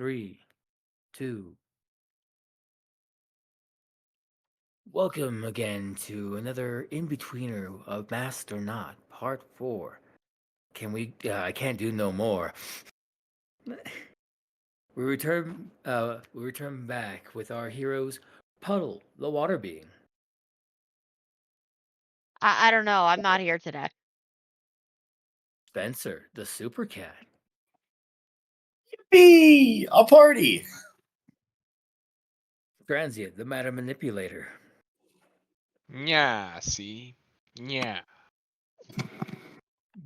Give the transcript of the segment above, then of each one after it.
Three, two. Welcome again to another In-Betweener of Masked or Not, Part 4. I can't do no more. We return back with our heroes, Puddle, the water being, I don't know. I'm not here today. Spencer, the super cat, Be a party. Transient, the matter manipulator, Yeah, see? Yeah.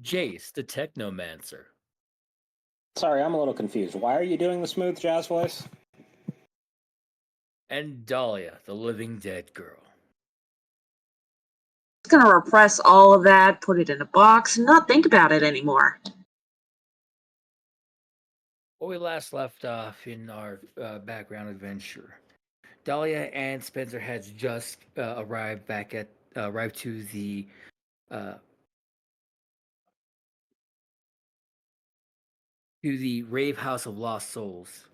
Jace, the technomancer, Sorry, I'm a little confused. Why are you doing the smooth jazz voice? and Dahlia, the living dead girl. Just gonna repress all of that, put it in a box, and not think about it anymore. Where we last left off in our background adventure, Dahlia and Spencer has just arrived to uh, the Rave House of Lost Souls,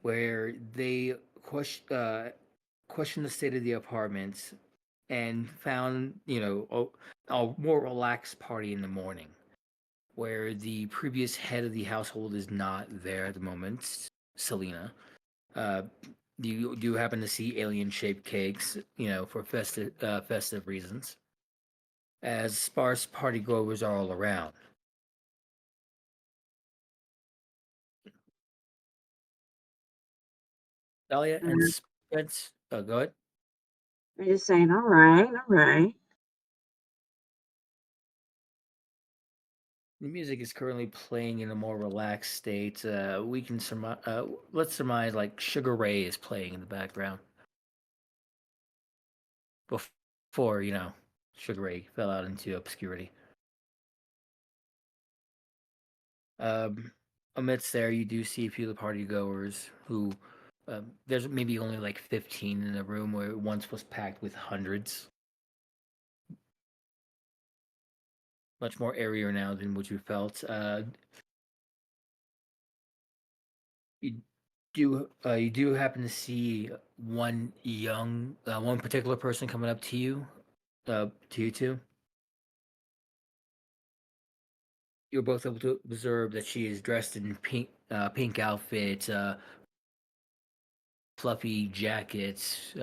where they question the state of the apartments and found a more relaxed party in the morning, where the previous head of the household is not there at the moment, Selena. Uh, you do happen to see alien-shaped cakes, for festive reasons, as sparse partygoers are all around. Dahlia and Spence, go ahead. I'm just saying, all right. The music is currently playing in a more relaxed state. We can surmise. Let's surmise like Sugar Ray is playing in the background before Sugar Ray fell out into obscurity. Um, Amidst there, you do see a few of the party goers who. There's maybe only like 15 in a room where it once was packed with hundreds. Much more airier now than what you felt. You do happen to see one particular person coming up to you two. You're both able to observe that she is dressed in pink outfit, fluffy jackets.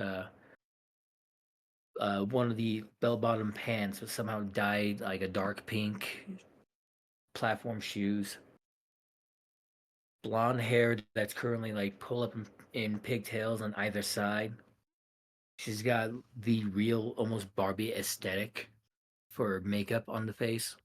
One of the bell-bottom pants was somehow dyed like a dark pink. Platform shoes, blonde hair that's currently like pull up in pigtails on either side. She's got the real, almost Barbie aesthetic for makeup on the face.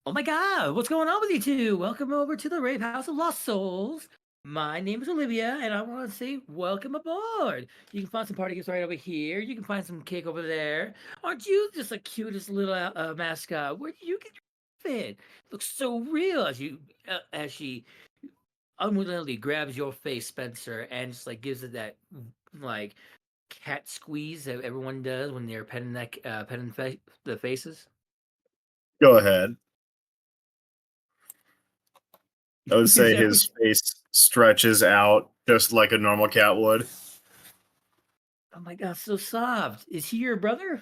Oh my god, what's going on with you two? Welcome over to the Rave House of Lost Souls. My name is Olivia, and I want to say welcome aboard. You can find some party gifts right over here. You can find some cake over there. Aren't you just the cutest little mascot? Where did you get your fit? Looks so real as she unwillingly grabs your face, Spencer, and just like gives it that like cat squeeze that everyone does when they're petting the faces. Go ahead. I would say Every- his face stretches out just like a normal cat would. Oh my god, so soft. Is he your brother?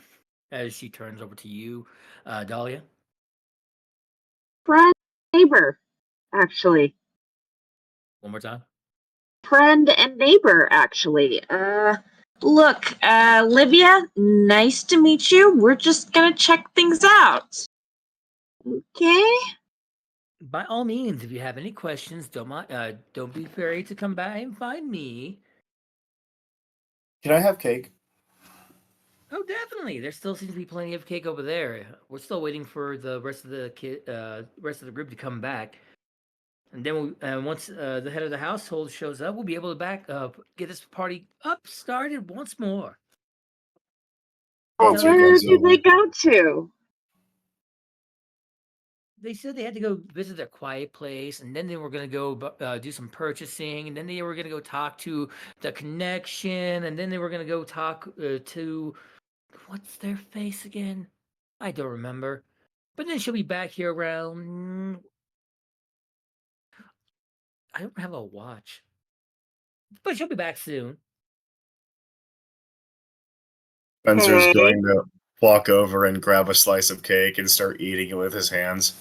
As she turns over to you, Dahlia. Friend, neighbor, actually. One more time. Friend and neighbor, actually. Look, Livia, nice to meet you. We're just gonna check things out. Okay? By all means, if you have any questions, don't be afraid to come by and find me. Can I have cake? Oh, definitely. There still seems to be plenty of cake over there. We're still waiting for the rest of the group to come back, and then once the head of the household shows up, we'll be able to get this party up started once more. Oh, Tell so you Where guys did they go to? They said they had to go visit their quiet place, and then they were going to go do some purchasing, and then they were going to go talk to the connection, and then they were going to go talk to what's their face again? I don't remember. But then she'll be back here around I don't have a watch, but she'll be back soon. Spencer's Okay. going to walk over and grab a slice of cake and start eating it with his hands.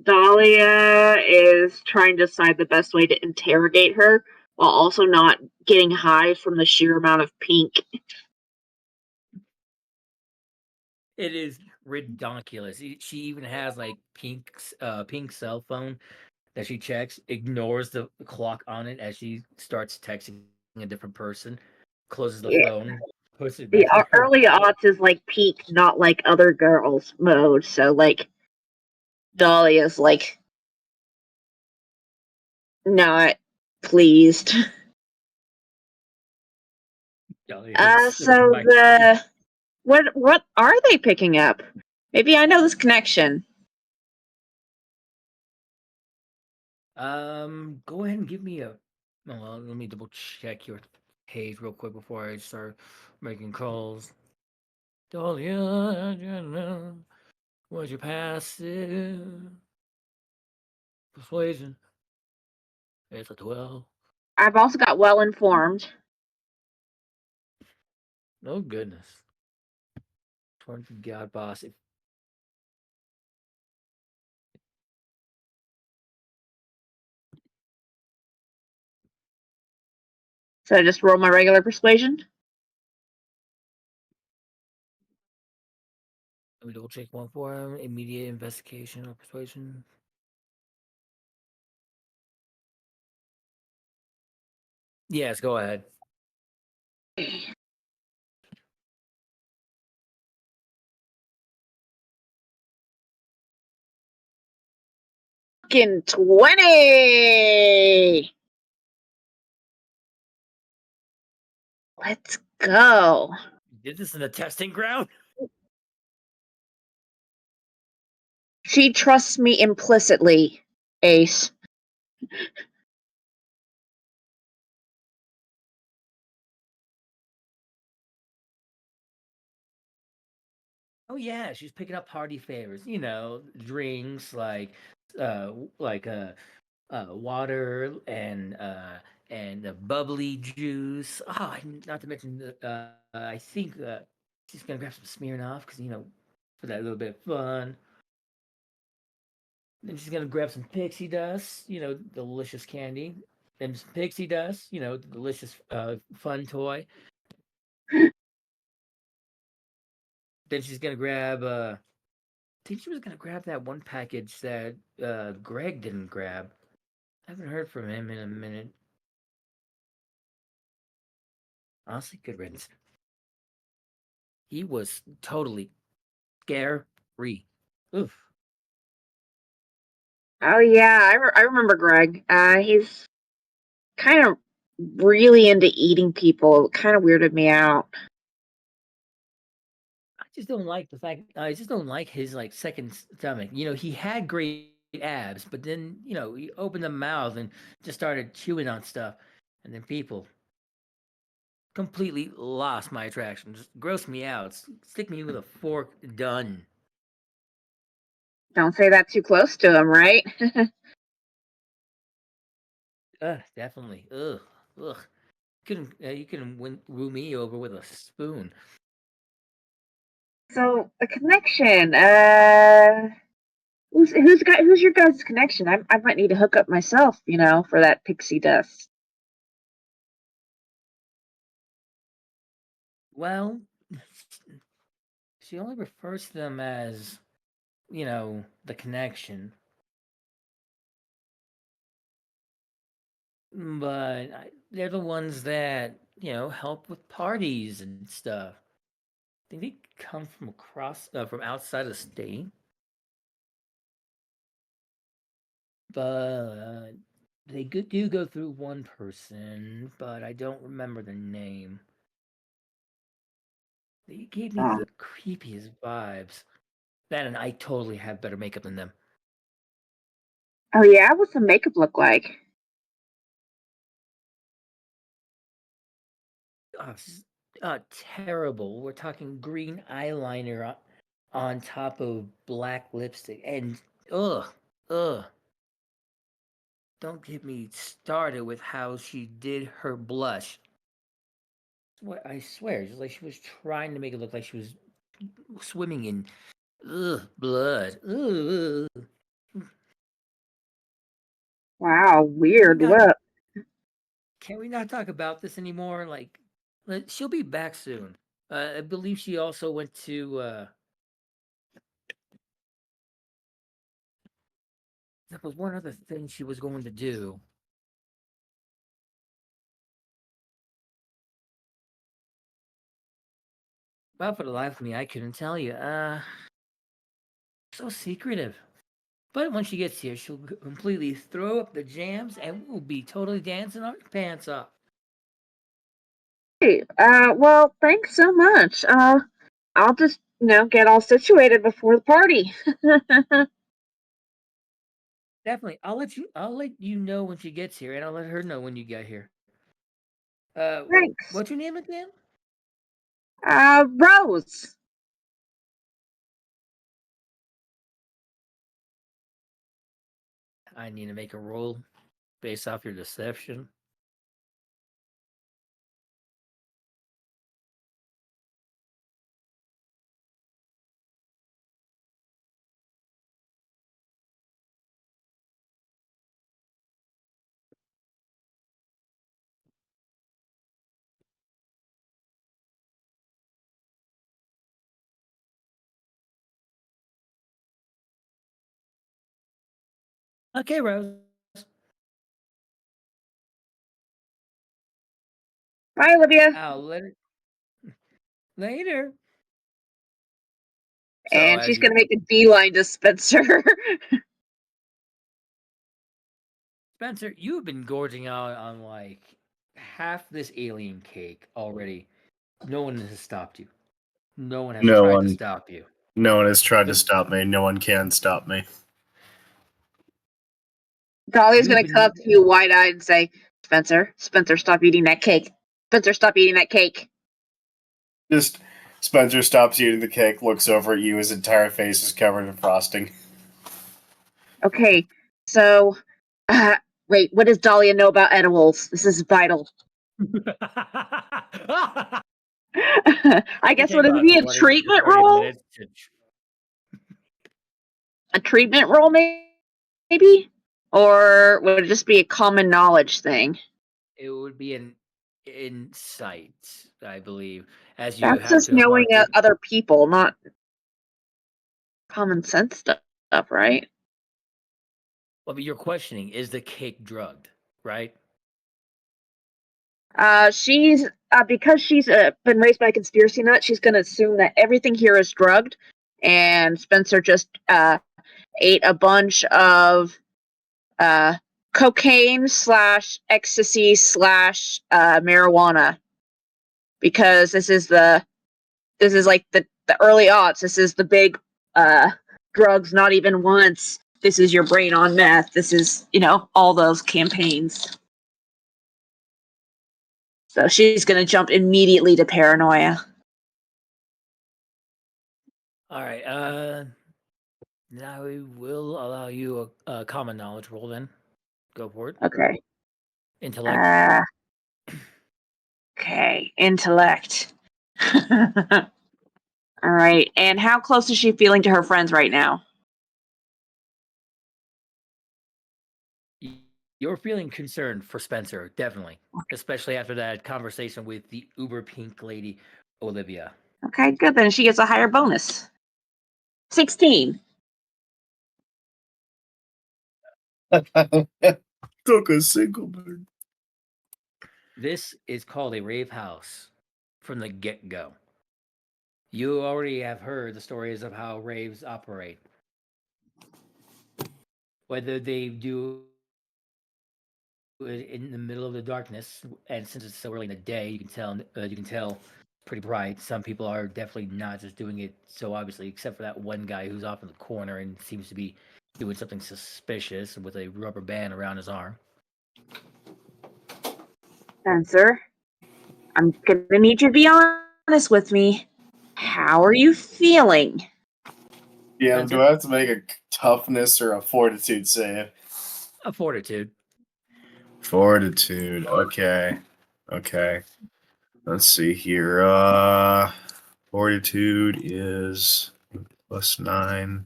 Dahlia is trying to decide the best way to interrogate her while also not getting high from the sheer amount of pink. It is ridiculous. She even has like pink cell phone that she checks, ignores the clock on it as she starts texting a different person, closes the Yeah. phone, puts it The back in her. early aughts is like peak, not like other girls mode. So like Dahlia's like not pleased. So the what are they picking up? Maybe I know this connection. Go ahead and give me a. Well, let me double check your page real quick before I start making calls. Dahlia, what's your passive persuasion? It's a 12. I've also got well informed. Oh goodness. Torn to God boss. So I just roll my regular persuasion. Let me double check one for him. Immediate investigation or persuasion. Yes, go ahead. Fucking 20. Let's go. You did this in the testing ground? She trusts me implicitly, Ace. Oh yeah, she's picking up party favors. You know, drinks like water and bubbly juice. Oh, not to mention I think she's gonna grab some Smirnoff because for that little bit of fun. Then she's gonna grab some pixie dust. Delicious candy. Then some pixie dust. The delicious fun toy. Then she's gonna grab. I think she was gonna grab that one package that Greg didn't grab. I haven't heard from him in a minute. Honestly, good riddance. He was totally scary. Oof. Oh yeah, I remember Greg. He's kind of really into eating people. It kind of weirded me out. I just don't like the fact. I just don't like his second stomach. He had great abs, but then he opened the mouth and just started chewing on stuff, and then people completely lost my attraction. Just gross me out. Stick me with a fork. Done. Don't say that too close to him, right? Definitely. Ugh. Ugh. You couldn't woo me over with a spoon. So the connection. Who's your guys' connection? I might need to hook up myself, for that pixie dust. Well, she only refers to them as, the connection. But they're the ones that, help with parties and stuff. I think they come from from outside of the state. But they do go through one person, but I don't remember the name. They gave me the creepiest vibes. That and I totally have better makeup than them. Oh yeah, what's the makeup look like? Terrible. We're talking green eyeliner on top of black lipstick, and Ugh. Don't get me started with how she did her blush. What I swear, just like she was trying to make it look like she was swimming in blood. Ugh. Wow, weird. Not- What? Can we not talk about this anymore? Like, she'll be back soon. I believe she also went to. There was one other thing she was going to do. But for the life of me, I couldn't tell you. So secretive. But when she gets here, she'll completely throw up the jams and we'll be totally dancing our pants off. Hey, well, thanks so much. I'll just, get all situated before the party. Definitely. I'll let you know when she gets here, and I'll let her know when you get here. Thanks. What's your name again? Rose. I need to make a roll based off your deception. Okay, Rose. Bye, Olivia. I'll let her later. And as she's you- gonna make a beeline to Spencer. Spencer, you've been gorging out on like half this alien cake already. No one has stopped you. No one has No tried one. to stop you. No one has tried to The- stop me. No one can stop me. Dolly's You've gonna been- come up to you wide-eyed and say, Spencer, stop eating that cake. Spencer, stop eating that cake. Just Spencer stops eating the cake, looks over at you, his entire face is covered in frosting. Okay, so, wait, what does Dahlia know about edibles? This is vital. I guess, would it be a treatment roll? A treatment roll, maybe? Or would it just be a common knowledge thing? It would be an insight, I believe, as you That's have just to knowing hearken- other people, not common sense stuff, right? Well, but you're questioning, is the cake drugged, right? She's because she's been raised by a conspiracy nut. She's gonna assume that everything here is drugged, and Spencer just ate a bunch of cocaine / ecstasy / marijuana, because this is like the early aughts. This is the big drugs, not even once. This is your brain on meth. This is all those campaigns. So she's gonna jump immediately to paranoia. All right. Now we will allow you a common knowledge roll. Then, go for it. Okay. Intellect. Okay, intellect. All right, and how close is she feeling to her friends right now? You're feeling concerned for Spencer, definitely, especially after that conversation with the uber pink lady, Olivia. Okay, good. Then she gets a higher bonus. 16. Took a single bird. This is called a rave house from the get-go. You already have heard the stories of how raves operate. Whether they do it in the middle of the darkness, and since it's so early in the day, you can tell pretty bright. Some people are definitely not just doing it so obviously, except for that one guy who's off in the corner and seems to be doing something suspicious with a rubber band around his arm. Spencer, I'm gonna need you to be honest with me. How are you feeling? Yeah, do I have to make a toughness or a fortitude save? A fortitude. Fortitude. Okay. Okay. Let's see here. Fortitude is +9.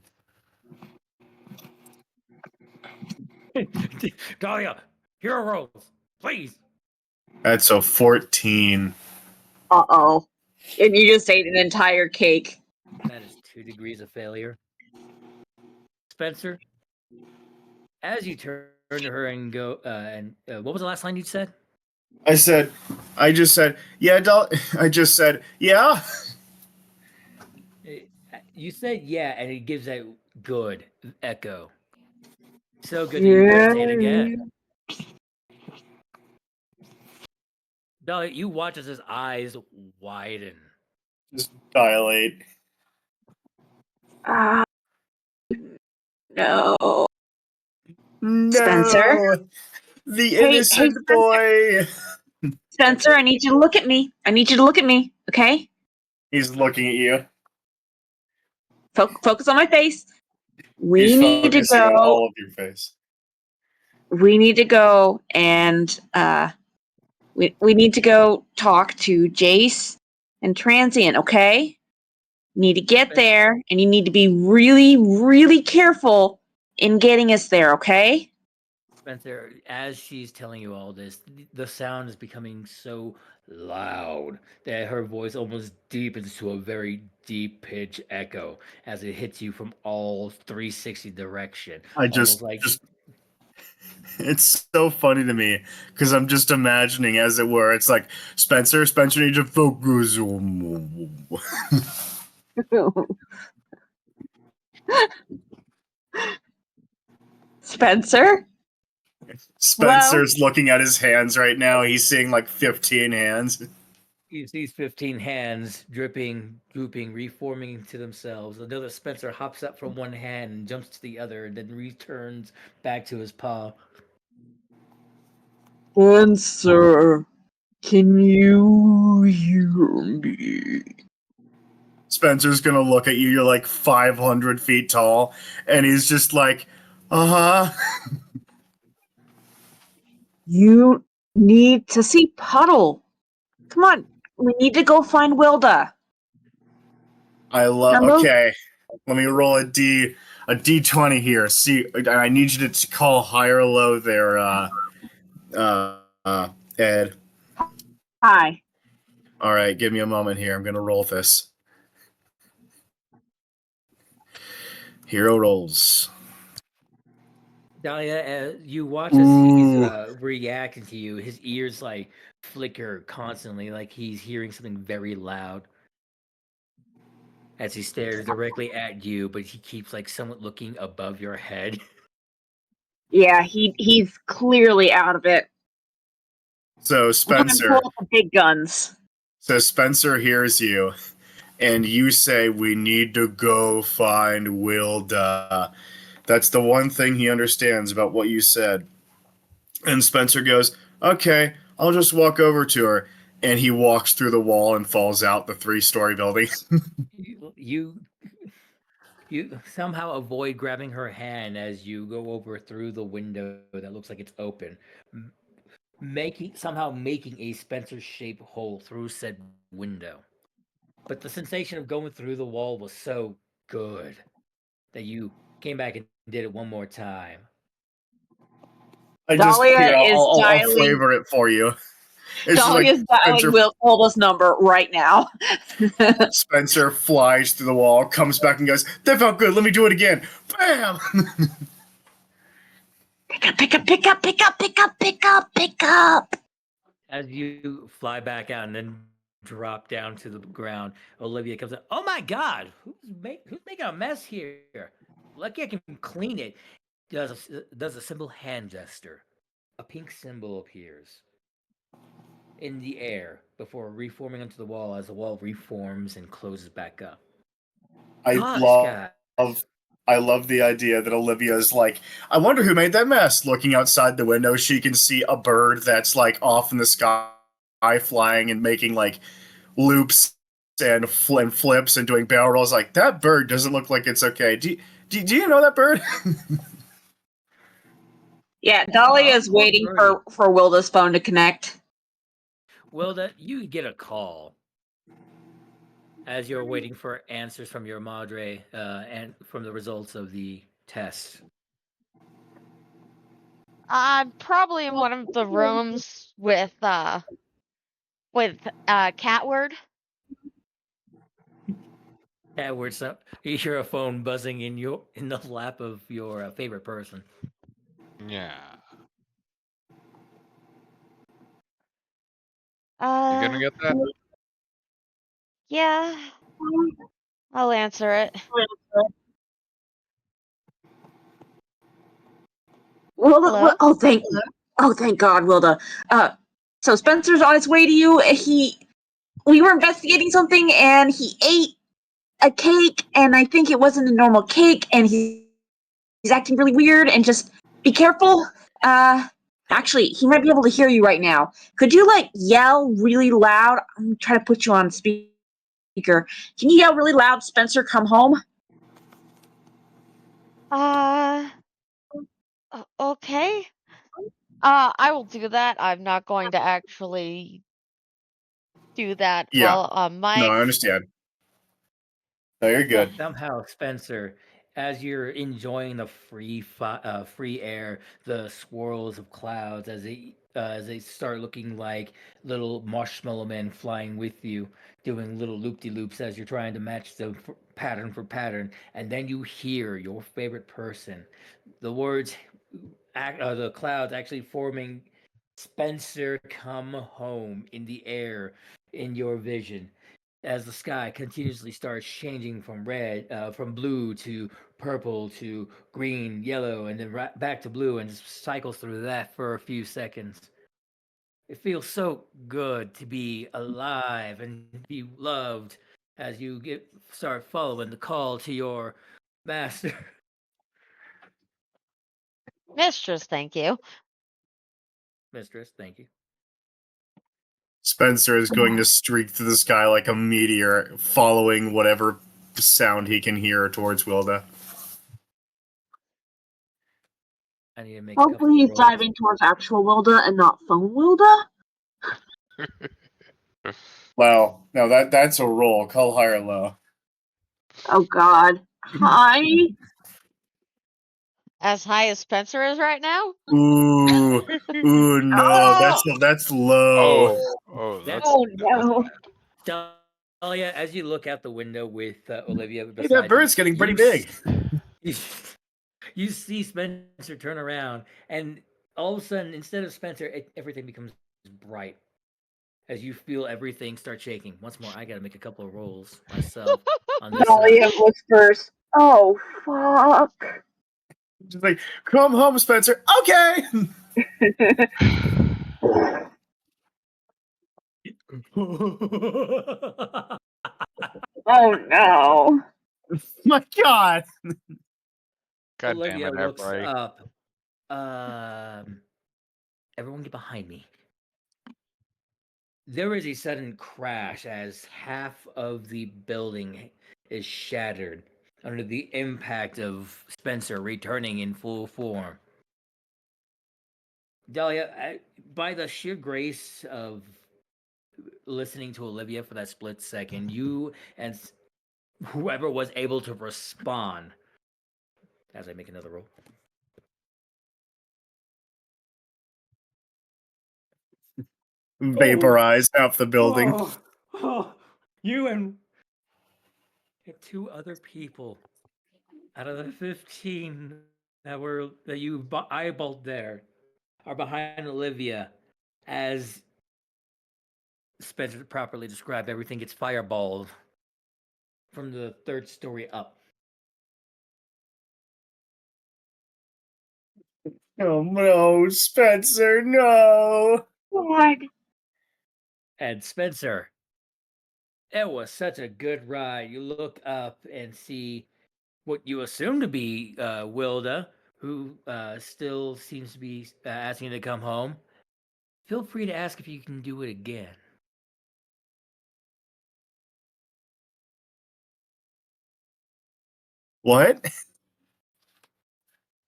Dahlia, hero rolls, please. That's a 14. Uh-oh. And you just ate an entire cake. That is 2 degrees of failure. Spencer, as you turn to her and go, what was the last line you said? I just said, yeah, I just said, yeah. You said yeah, and it gives that good echo. So good that you gotta say it again. Dahlia, you watch as his eyes widen. Just dilate. No. No. Spencer? The Hey, innocent Spencer. boy. Spencer, I need you to look at me. I need you to look at me, okay? He's looking at you. Focus on my face. We He's need to focusing on go. all of your face. We need to go and we need to go talk to Jace and Transient, okay? Need to get there, and you need to be really, really careful in getting us there, okay? Spencer, as she's telling you all this, the sound is becoming so loud that her voice almost deepens to a very deep pitch echo as it hits you from all 360 direction. I just it's so funny to me because I'm just imagining, as it were, it's like Spencer needs to focus. Spencer? Spencer's looking at his hands right now. He's seeing like 15 hands. You see 15 hands dripping, drooping, reforming to themselves. Another Spencer hops up from one hand and jumps to the other and then returns back to his paw. Spencer, can you hear me? Spencer's gonna look at you. You're like 500 feet tall, and he's just like, uh-huh. You need to see Puddle. Come on, we need to go find Wilda. Okay. Let me roll a D20 here. See, I need you to call high or low there, Ed. Hi. All right, give me a moment here. I'm gonna roll this. Hero rolls. Dahlia, you watch as he's reacting to you. His ears like flicker constantly, like he's hearing something very loud. As he stares directly at you, but he keeps like somewhat looking above your head. Yeah, he's clearly out of it. So Spencer, Pull out the big guns. So Spencer hears you, and you say, we need to go find Wilda. That's the one thing he understands about what you said. And Spencer goes, okay, I'll just walk over to her. And he walks through the wall and falls out the 3-story building. you somehow avoid grabbing her hand as you go over through the window that looks like it's open, making a Spencer-shaped hole through said window. But the sensation of going through the wall was so good that you came back and did it one more time. I'll flavor it for you. Dahlia's dialing Wilda's number right now. Spencer flies through the wall, comes back and goes, that felt good, let me do it again. Bam! Pick up. As you fly back out and then drop down to the ground, Olivia comes up. Oh my God! Who's making a mess here? Lucky I can clean it. Does a simple hand gesture. A pink symbol appears in the air before reforming onto the wall as the wall reforms and closes back up. I love the idea that Olivia is like, I wonder who made that mess. Looking outside the window, she can see a bird that's like off in the sky flying and making like loops and flips and doing barrel rolls. Like, that bird doesn't look like it's okay. Do you know that bird? Yeah, Dahlia is waiting for Wilda's phone to connect. Wilda, you get a call as you're waiting for answers from your madre and from the results of the test. I'm probably in one of the rooms with Catword. Edwards, you hear a phone buzzing in the lap of your favorite person. Yeah. You Uh, gonna get that? yeah, I'll answer it. Wilda, Hello? oh thank God, Wilda. So Spencer's on his way to you. We were investigating something, and he ate a cake, and I think it wasn't a normal cake, and he's acting really weird. And just be careful. Actually, he might be able to hear you right now. Could you yell really loud? I'm trying to put you on speaker. Can you yell really loud, Spencer, come home? Okay. I will do that. I'm not going to actually do that Yeah. while on mic. No, I understand. No, you're good. Somehow, Spencer, as you're enjoying the free air, the swirls of clouds as they start looking like little marshmallow men flying with you, doing little loop-de-loops as you're trying to match them pattern for pattern, and then you hear your favorite person, the words, the clouds actually forming, "Spencer, come home," in the air, in your vision, as the sky continuously starts changing from from blue to purple to green, yellow, and then back to blue, and just cycles through that for a few seconds. It feels so good to be alive and be loved as you start following the call to your master. Mistress, thank you. Mistress, thank you. Spencer is going to streak through the sky like a meteor, following whatever sound he can hear towards Wilda. I need to make a couple Hopefully he's rolls. driving towards actual Wilda and not phone Wilda. Well, no, that's a roll. Call high or low. Oh God. Hi. As high as Spencer is right now? Ooh, no, that's low. That's- Oh no. Dahlia, as you look out the window with Olivia Hey, beside that bird's getting pretty big. You see Spencer turn around, and all of a sudden, instead of Spencer, everything becomes bright. As you feel everything start shaking. Once more, I gotta make a couple of rolls myself on this Dahlia whispers, "Oh fuck." Just like, come home, Spencer. Okay. Oh no. My God. God damn Olivia it, looks everybody. up. Everyone get behind me. There is a sudden crash as half of the building is shattered under the impact of Spencer returning in full form. Dahlia, by the sheer grace of listening to Olivia for that split second, you and whoever was able to respond, as I make another roll. Vaporize half the building. You and two other people out of the 15 that you eyeballed there are behind Olivia as Spencer properly described. Everything gets fireballed from the third story up. Oh no, Spencer, no. God. And Spencer, it was such a good ride. You look up and see what you assume to be Wilda, who still seems to be asking you to come home. Feel free to ask if you can do it again. What?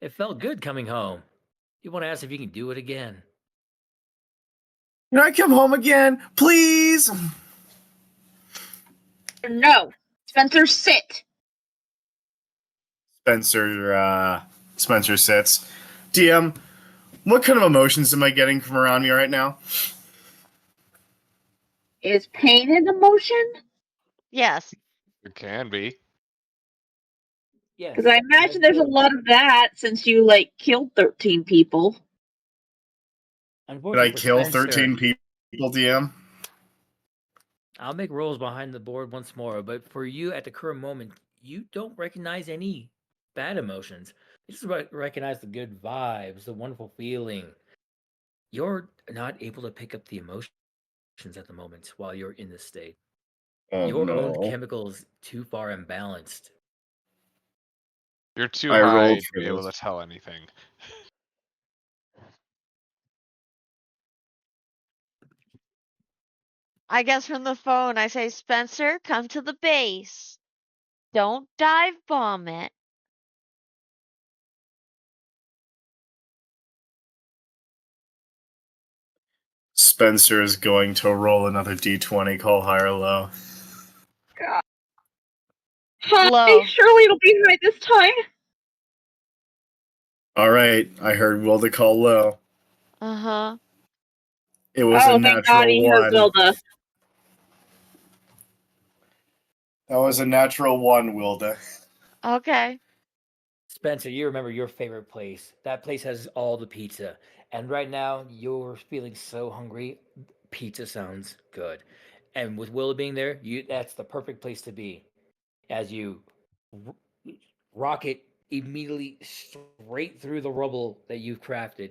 It felt good coming home. You want to ask if you can do it again? Can I come home again, please? No, Spencer, sit. Spencer sits. DM, what kind of emotions am I getting from around me right now? Is pain an emotion? Yes. It can be. Yes. Because I imagine there's a lot of that since you like killed 13 people. Did Unfortunately I for kill Spencer, 13 people, DM? I'll make rolls behind the board once more, but for you at the current moment, you don't recognize any bad emotions. You just recognize the good vibes, the wonderful feeling. You're not able to pick up the emotions at the moment while you're in this state. Oh Your own no. chemicals too far imbalanced. You're too I high rolled to for be able this. to tell anything. I guess from the phone, I say, Spencer, come to the base. Don't dive bomb it. Spencer is going to roll another d20, call high or low. Hi, Low. surely it'll be right this time. Alright, I heard Wilda call low. Uh-huh. It was a Oh, thank God natural he heard 1. Wilda. That was a natural 1, Wilda. Okay. Spencer, you remember your favorite place. That place has all the pizza. And right now, you're feeling so hungry. Pizza sounds good. And with Willa being there, that's the perfect place to be. As you r- rocket immediately straight through the rubble that you've crafted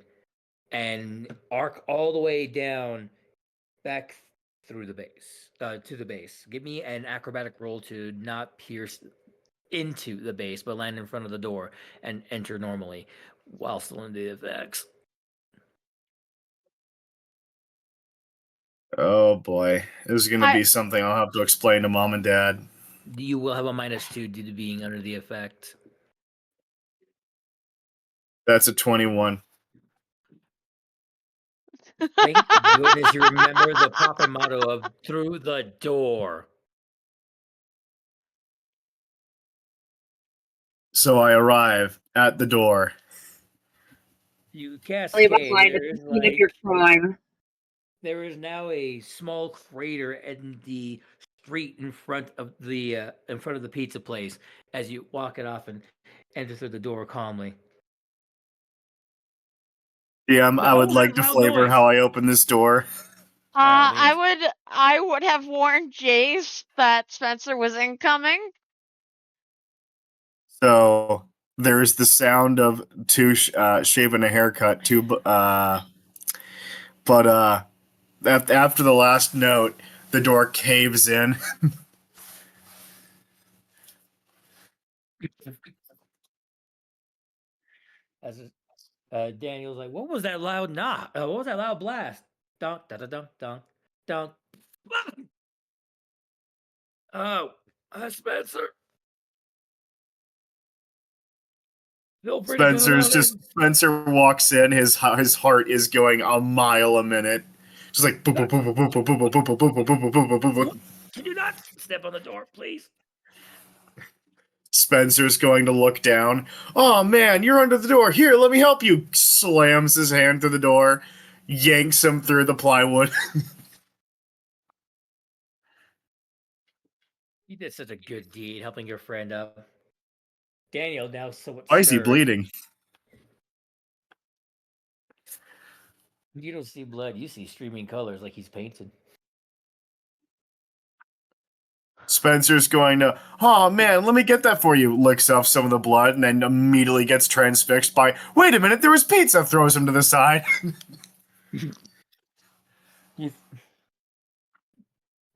and arc all the way down back through the base to the base. Give me an acrobatic roll to not pierce into the base, but land in front of the door and enter normally while still in the effects. Oh boy. This is gonna I be something I'll have to explain to mom and dad. You will have a -2 due to being under the effect. That's a 21. Thank goodness you remember the proper motto of through the door. So I arrive at the door. You Leave cascade. behind a scene of your crime. There is now a small crater in the street in front of the pizza place as you walk it off and enter through the door calmly. DM, I What would was like that to loud flavor noise? how I open this door. By all means. I would have warned Jace that Spencer was incoming. So there's the sound of two shaving a haircut, but after the last note, the door caves in. As Daniel's like, what was that loud knock? What was that loud blast? Dunk, da da dunk, dunk, dunk. Oh, Spencer. Feel free to come on in. Spencer walks in. His heart is going a mile a minute, just like boop boop boop boop boop boop boop boop boop boop boop boop boop boop boop. Can you not step on the door, please? Spencer's going to look down. Oh man, you're under the door. Here, let me help you. Slams his hand through the door, yanks him through the plywood. You did such a good deed helping your friend up. Daniel now somewhat Why is he stirred. bleeding? You don't see blood, you see streaming colors like he's painted. Spencer's going to, oh man, let me get that for you. Licks off some of the blood and then immediately gets transfixed by, wait a minute, there was pizza. Throws him to the side.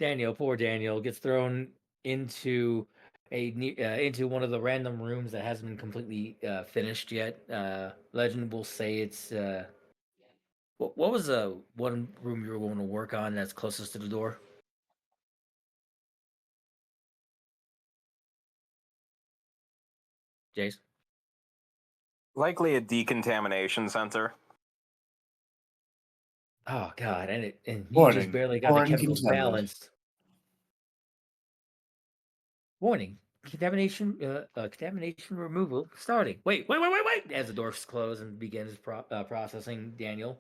Daniel, poor Daniel, gets thrown into into one of the random rooms that hasn't been completely finished yet. Legend will say it's what was the one room you were going to work on that's closest to the door? Jace? Likely a decontamination sensor. Oh god, and you Warning, just barely got the foreign chemicals contaminant. balanced. Warning. Contamination removal starting. Wait. As the doors close and begins processing Daniel.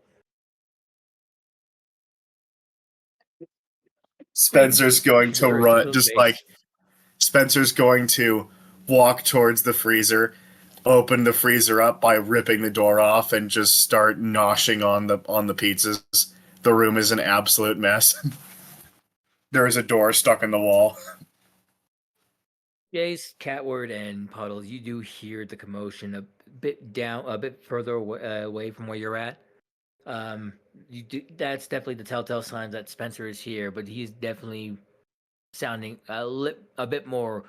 Spencer's going to Burst run, into just space. like Spencer's going to walk towards the freezer, open the freezer up by ripping the door off, and just start noshing on the pizzas. The room is an absolute mess. There is a door stuck in the wall. Jace, Catward, and Puddles, you do hear the commotion a bit further away from where you're at. You do. That's definitely the telltale signs that Spencer is here, but he's definitely sounding a bit more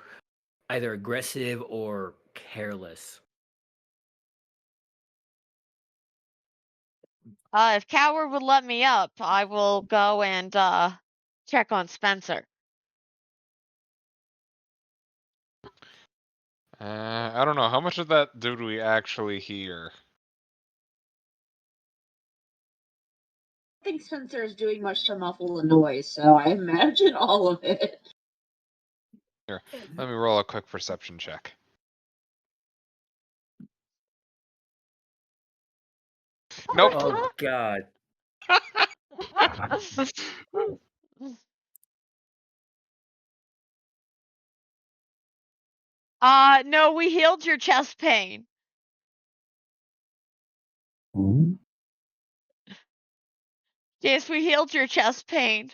either aggressive or careless. If Coward would let me up, I will go and check on Spencer. I don't know. How much of that do we actually hear? I think Spencer is doing much to muffle the noise, so I imagine all of it. Here, let me roll a quick perception check. Nope. Oh god. No, we healed your chest pain. Yes, we healed your chest pain.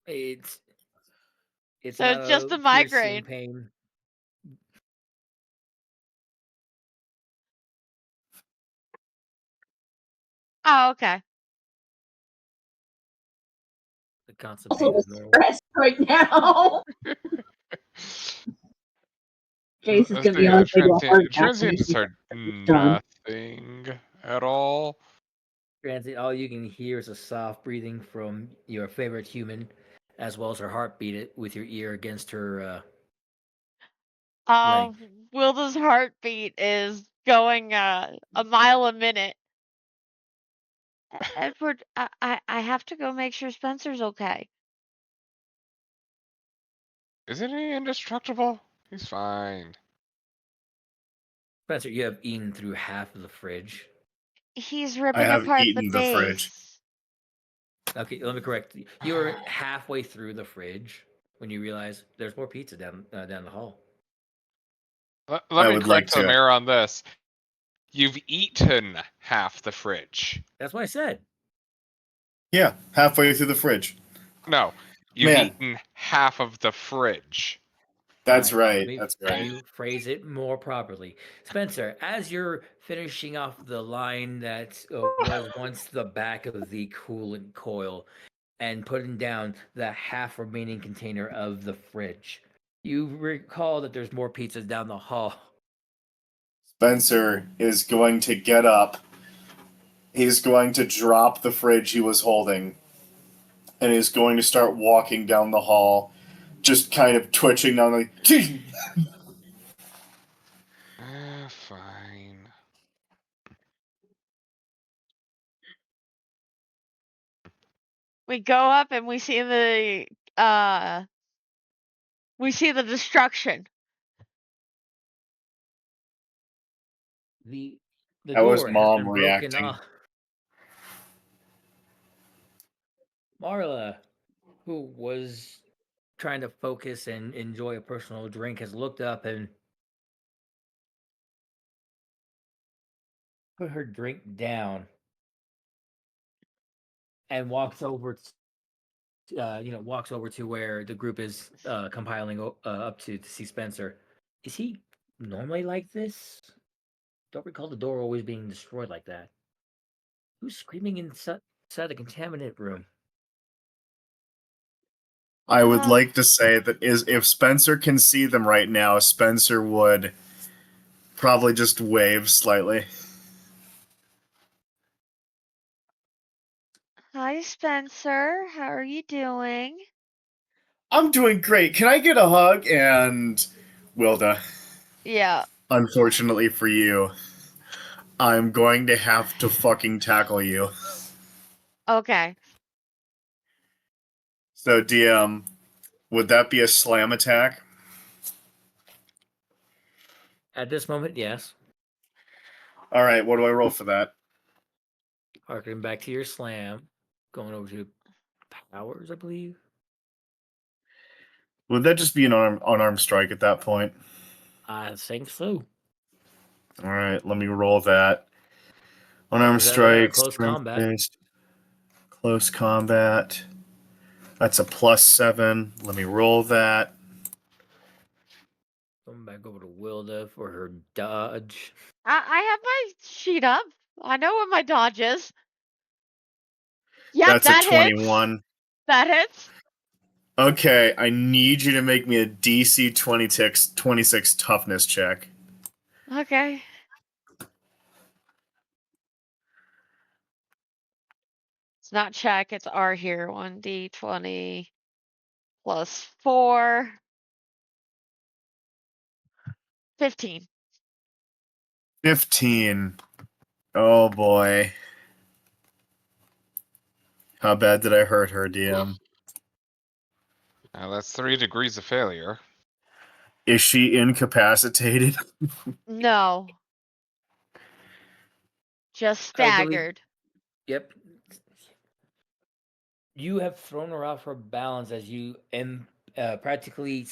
It's So not it's just a piercing migraine. pain. Oh, okay. The constant Also, pain is normal. stressed right now. Jace is gonna be on a big heart attack when Transients he are gets done. nothing at all. Granted, all you can hear is a soft breathing from your favorite human, as well as her heartbeat with your ear against her. leg. Wilda's heartbeat is going a mile a minute. Edward, I have to go make sure Spencer's okay. Isn't he indestructible? He's fine. Spencer, you have eaten through half of the fridge. He's I ripping have apart the eaten the fridge. base. Okay, let me correct. You were halfway through the fridge when you realize there's more pizza down the hall. Let I me would like correct the to. mayor on this. You've eaten half the fridge. That's what I said. Yeah, halfway through the fridge. No, you've Man. eaten half of the fridge. That's Alright, right. let me That's right. You phrase it more properly. Spencer, as you're finishing off the line that was once the back of the coolant coil and putting down the half remaining container of the fridge, you recall that there's more pizzas down the hall. Spencer is going to get up. He's going to drop the fridge he was holding. And is going to start walking down the hall. Just kind of twitching down like Fine. We go up and we see the destruction. The That was door has Mom been broken reacting. off. Marla, who was trying to focus and enjoy a personal drink, has looked up and put her drink down and walks over to where the group is compiling up to see Spencer. Is he normally like this? Don't recall the door always being destroyed like that. Who's screaming inside the contaminant room? I would like to say that if Spencer can see them right now, Spencer would probably just wave slightly. Hi, Spencer. How are you doing? I'm doing great. Can I get a hug? And Wilda. Yeah. Unfortunately for you, I'm going to have to fucking tackle you. Okay. So, DM, would that be a slam attack? At this moment, yes. All right, what do I roll for that? Harkening back to your slam, going over to powers, I believe. Would that just be an unarmed strike at that point? I think so. All right, let me roll that. Unarmed Is that strike, close combat? strength-based, close combat. That's a +7. Let me roll that. Going back over to Wilda for her dodge. I have my sheet up. I know what my dodge is. Yep, That's that a hits. 21. That hits. Okay, I need you to make me a DC 26 toughness check. Okay. It's not check, it's R here. 1d20 plus 4. 15. 15. Oh boy. How bad did I hurt her, DM? Now that's 3 degrees of failure. Is she incapacitated? No. Just I believe- staggered. Yep. You have thrown her off her balance as you practically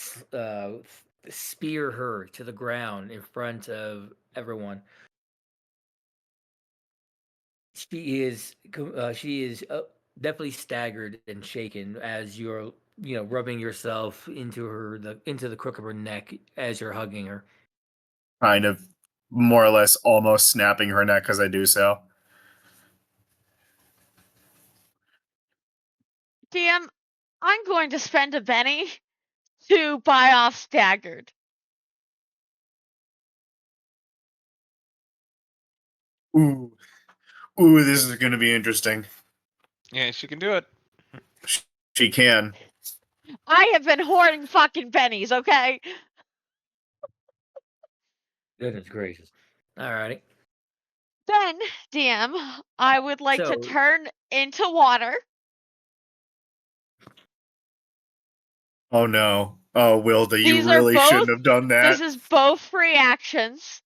spear her to the ground in front of everyone. She is definitely staggered and shaken as you're rubbing yourself into the crook of her neck as you're hugging her. Kind of, more or less, almost snapping her neck because I do so. DM, I'm going to spend a penny to buy off staggered. Ooh, this is going to be interesting. Yeah, she can do it. She can. I have been hoarding fucking pennies, okay? Goodness gracious! Alrighty. Then, DM, I would like to So- turn into water. Oh no. Oh, Wilda, you These are really both- shouldn't have done that. This is both reactions.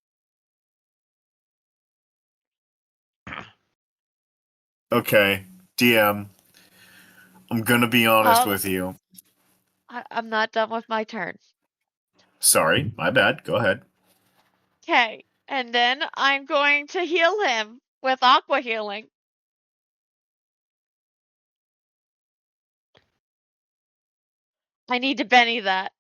Okay, DM. I'm gonna be honest Oh. with you. I'm not done with my turn. Sorry, my bad. Go ahead. Okay, and then I'm going to heal him with aqua healing. I need to Benny that.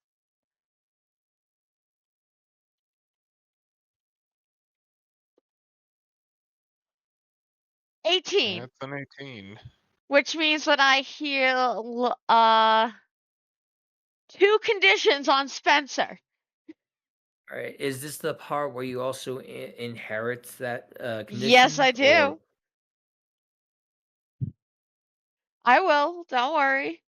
$18, That's an 18. which means that I heal 2 conditions on Spencer. All right. Is this the part where you also inherit that condition? Yes, I or- do. I will. Don't worry.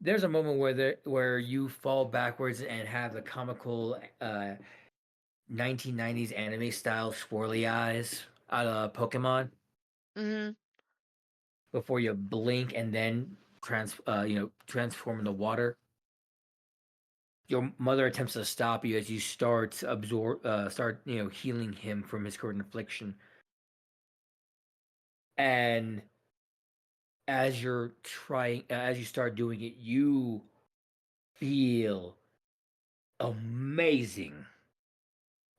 There's a moment where you fall backwards and have the comical 1990s anime style swirly eyes out of Pokemon Hmm. before you blink and then transform into water. Your mother attempts to stop you as you start healing him from his current affliction. And as you start doing it, you feel amazing.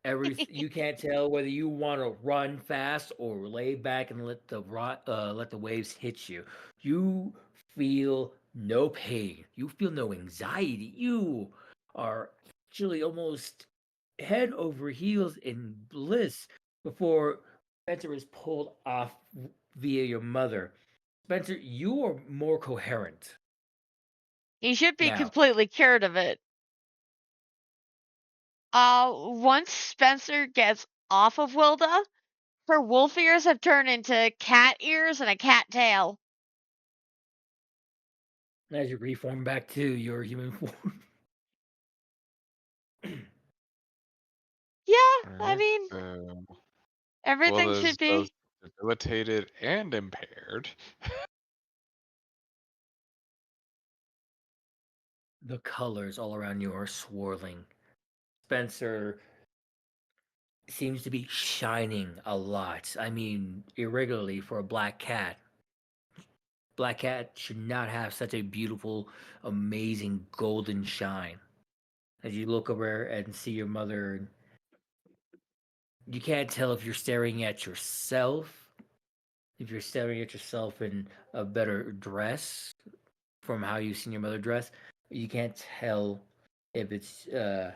Everything you can't tell whether you want to run fast or lay back and let the waves hit you. You feel no pain. You feel no anxiety. You are actually almost head over heels in bliss before Spencer is pulled off via your mother. Spencer, you are more coherent. He should be Now. completely cured of it. Once Spencer gets off of Wilda, her wolf ears have turned into cat ears and a cat tail. As you reform back to your human form. Yeah, I Alright, mean, so everything Will is should both be. debilitated and impaired. The colors all around you are swirling. Spencer seems to be shining a lot. I mean, irregularly for a black cat. Black cat should not have such a beautiful, amazing golden shine. As you look over and see your mother, you can't tell if you're staring at yourself, if you're staring at yourself in a better dress from how you've seen your mother dress. You can't tell if it's a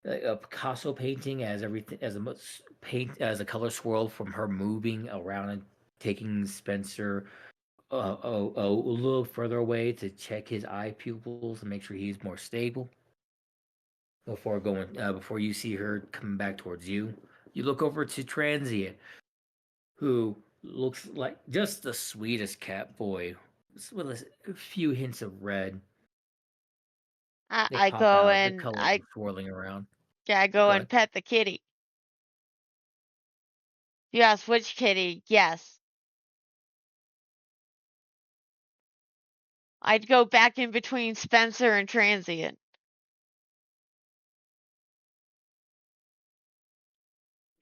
Picasso painting as everything as a paint as a color swirl from her moving around and taking Spencer a little further away to check his eye pupils and make sure he's more stable before you see her coming back towards you. You look over to Transient, who looks like just the sweetest cat boy with a few hints of red. They I pop go out, the and colors are swirling around. I go Go and ahead. pet the kitty. You ask which kitty? Yes. I'd go back in between Spencer and Transient.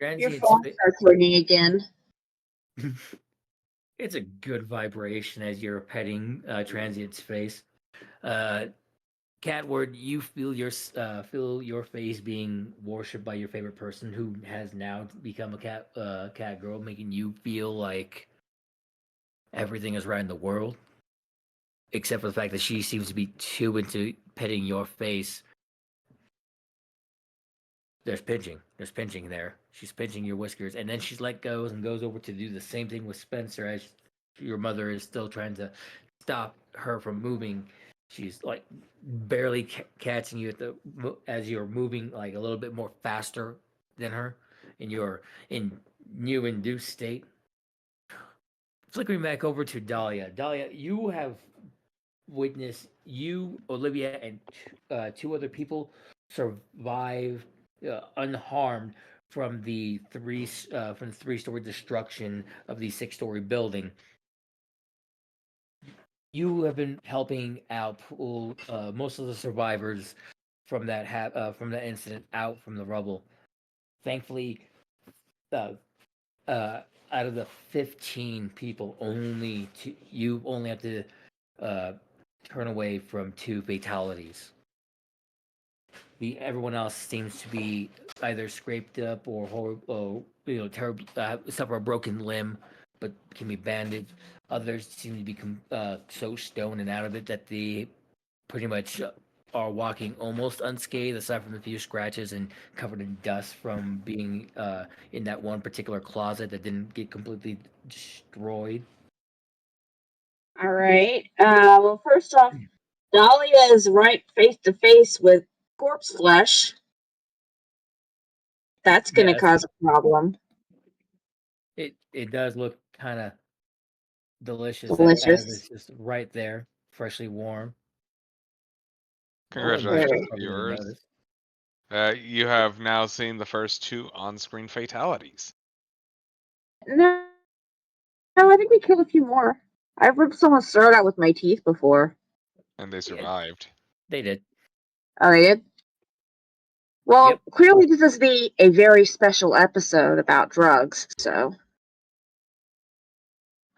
Your Transient's phone starts ringing again. it's a good vibration as you're petting Transient's face. Catward, you feel your face being worshipped by your favorite person, who has now become a cat girl, making you feel like everything is right in the world, except for the fact that she seems to be too into petting your face. There's pinching there. She's pinching your whiskers, and then she's let go and goes over to do the same thing with Spencer as your mother is still trying to stop her from moving. She's like barely catching you as you're moving like a little bit more faster than her in your in new induced state. Flickering back over to Dahlia. Dahlia, you have witnessed you, Olivia, and two other people survive unharmed from the 3-story destruction of the 6-story building. You have been helping out pull most of the survivors from that incident out from the rubble. Thankfully, uh, out of the 15 people, you only have to uh, turn away from 2 fatalities. Everyone else seems to be either scraped up or terribly suffer a broken limb, but can be bandaged. Others seem to be so stoned and out of it that they pretty much are walking almost unscathed, aside from a few scratches and covered in dust from being in that one particular closet that didn't get completely destroyed. All right. Well, first off, Dahlia is right face to face with corpse flesh. That's going to Yes, cause a problem. it does look kind of delicious as Delicious. it's just right there, freshly warm. Congratulations, Alright. Probably didn't viewers. notice. You have now seen the first 2 on-screen fatalities. No, I think we killed a few more. I've ripped someone's throat out with my teeth before. And they survived. They did. Oh, they did? Well, Yep. clearly this is a very special episode about drugs, so.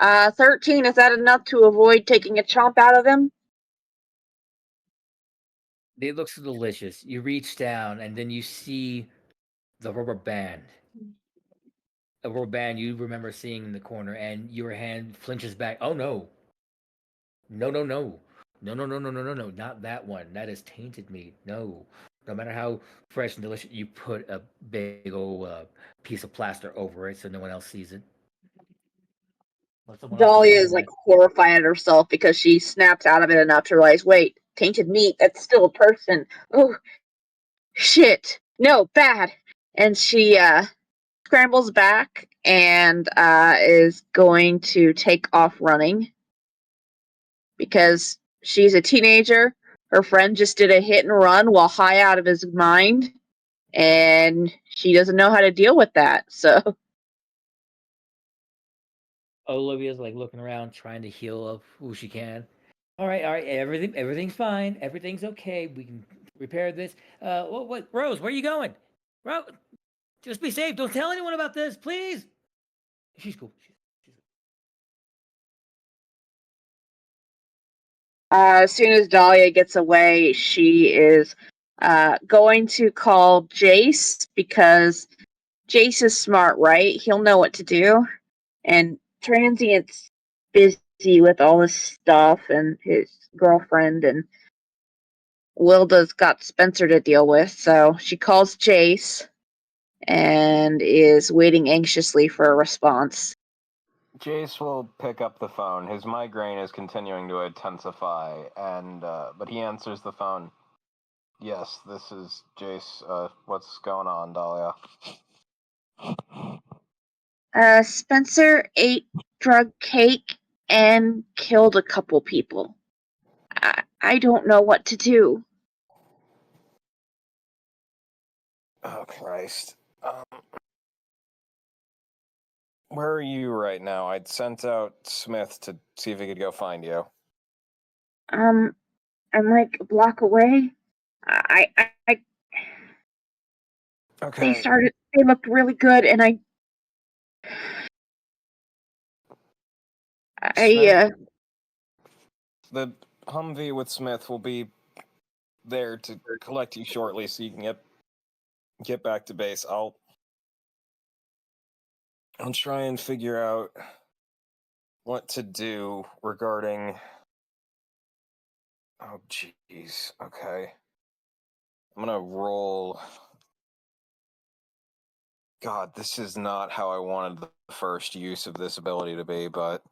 13, is that enough to avoid taking a chomp out of him? They look so delicious. You reach down and then you see the rubber band. A rubber band you remember seeing in the corner, and your hand flinches back. Oh no. No, no, no. No, no, no, no, no, no, no. Not that one. That is tainted meat. No. No matter how fresh and delicious, you put a big old piece of plaster over it so no one else sees it. Let someone else Dahlia discover is like that. horrified at herself because she snaps out of it enough to realize, wait, tainted meat, that's still a person. Oh, shit. No, bad. And she scrambles back and is going to take off running because she's a teenager. Her friend just did a hit and run while high out of his mind, and she doesn't know how to deal with that. So Olivia's like looking around, trying to heal up who she can. All right, everything's fine. Everything's okay. We can repair this. What, Rose? Where are you going? Rose, just be safe. Don't tell anyone about this, please. She's cool. She's as soon as Dahlia gets away, she is going to call Jace because Jace is smart, right? He'll know what to do. And Transient's busy with all this stuff and his girlfriend, and Wilda's got Spencer to deal with. So she calls Jace and is waiting anxiously for a response. Jace will pick up the phone. His migraine is continuing to intensify, and but he answers the phone. Yes, this is Jace. What's going on, Dahlia? Spencer ate drug cake and killed a couple people. I don't know what to do. Oh, Christ. Where are you right now? I'd sent out Smith to see if he could go find you. I'm like a block away. Okay. They looked really good, and Smith, the Humvee with Smith will be there to collect you shortly, so you can get back to base. I'll try and figure out what to do regarding. Oh, jeez. Okay. I'm gonna roll. God, this is not how I wanted the first use of this ability to be, but.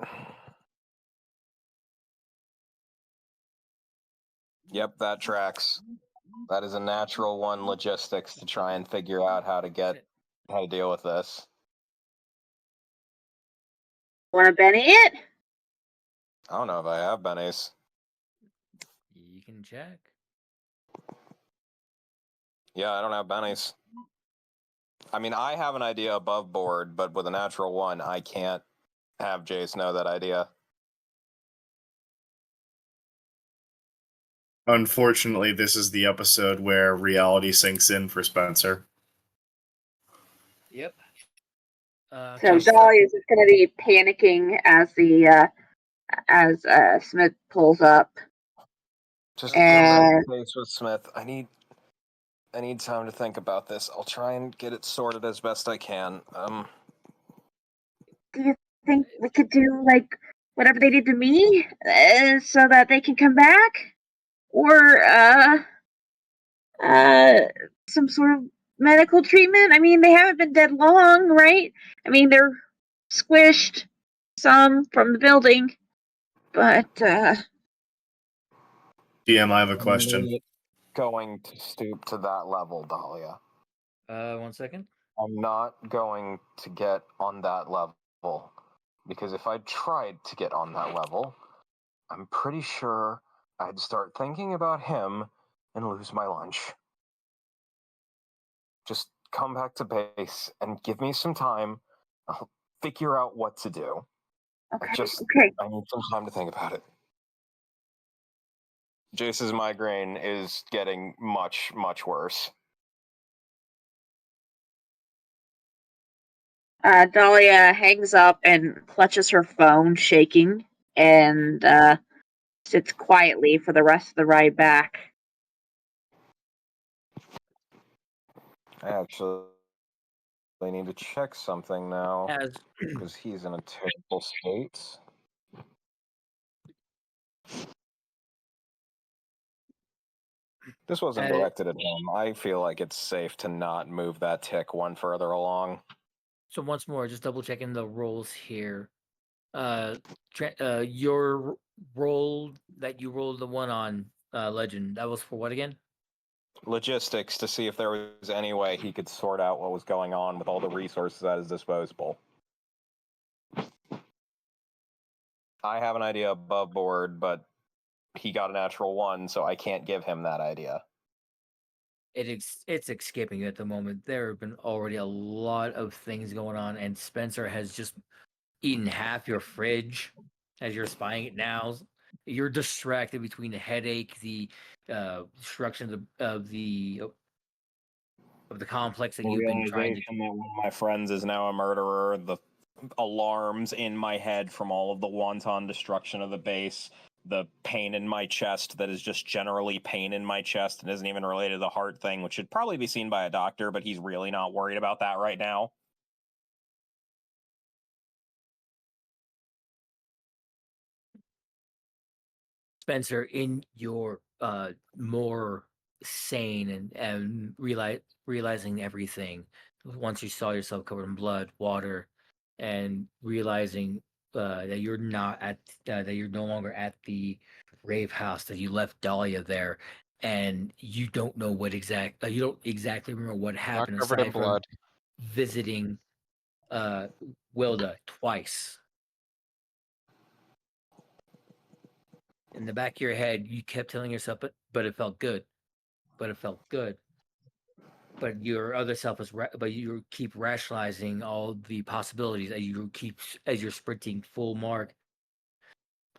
Yep, that tracks. That is a natural one logistics to try and figure out how to deal with this. want to Benny it? I don't know if I have bennies. You can check. Yeah, I don't have bennies. I mean, I have an idea above board, but with a natural one, I can't have Jace know that idea. Unfortunately, this is the episode where reality sinks in for Spencer. Yep. So Dahlia is just going to be panicking as Smith pulls up. Just And face with Smith. I need time to think about this. I'll try and get it sorted as best I can. do you think we could do like whatever they did to me, so that they can come back, or some sort of medical treatment? I mean, they haven't been dead long, right? I mean, they're squished some from the building, but DM, I have a question. I'm not going to stoop to that level, Dahlia. 1 second. I'm not going to get on that level, because if I tried to get on that level, I'm pretty sure I'd start thinking about him and lose my lunch. Just come back to base and give me some time. I'll figure out what to do. okay. I need some time to think about it. Jace's migraine is getting much, much worse. Dahlia hangs up and clutches her phone, shaking, and sits quietly for the rest of the ride back. I actually need to check something now, As because he's in a terrible state. This wasn't directed at him. I feel like it's safe to not move that tick one further along. So once more, just double checking the rolls here. Your roll that you rolled the one on Legend, that was for what again? Logistics, to see if there was any way he could sort out what was going on with all the resources at his disposal. I have an idea above board, but he got a natural 1, so I can't give him that idea. It's escaping you at the moment. There have been already a lot of things going on, and Spencer has just eaten half your fridge as you're spying it now. You're distracted between the headache, the destruction of the complex that The you've been trying to. realization that one of my friends is now a murderer, the alarms in my head from all of the wanton destruction of the base, the pain in my chest that is just generally pain in my chest and isn't even related to the heart thing, which should probably be seen by a doctor, but he's really not worried about that right now. Spencer, in your more sane and realizing everything, once you saw yourself covered in blood, water, and realizing that you're not at that you're no longer at the rave house, that you left Dahlia there, and you don't know what you don't exactly remember what Not happened covered in aside from blood. visiting Wilda twice. In the back of your head, you kept telling yourself, but it felt good, but it felt good. But your other self is, but you keep rationalizing all the possibilities as you're sprinting full mark,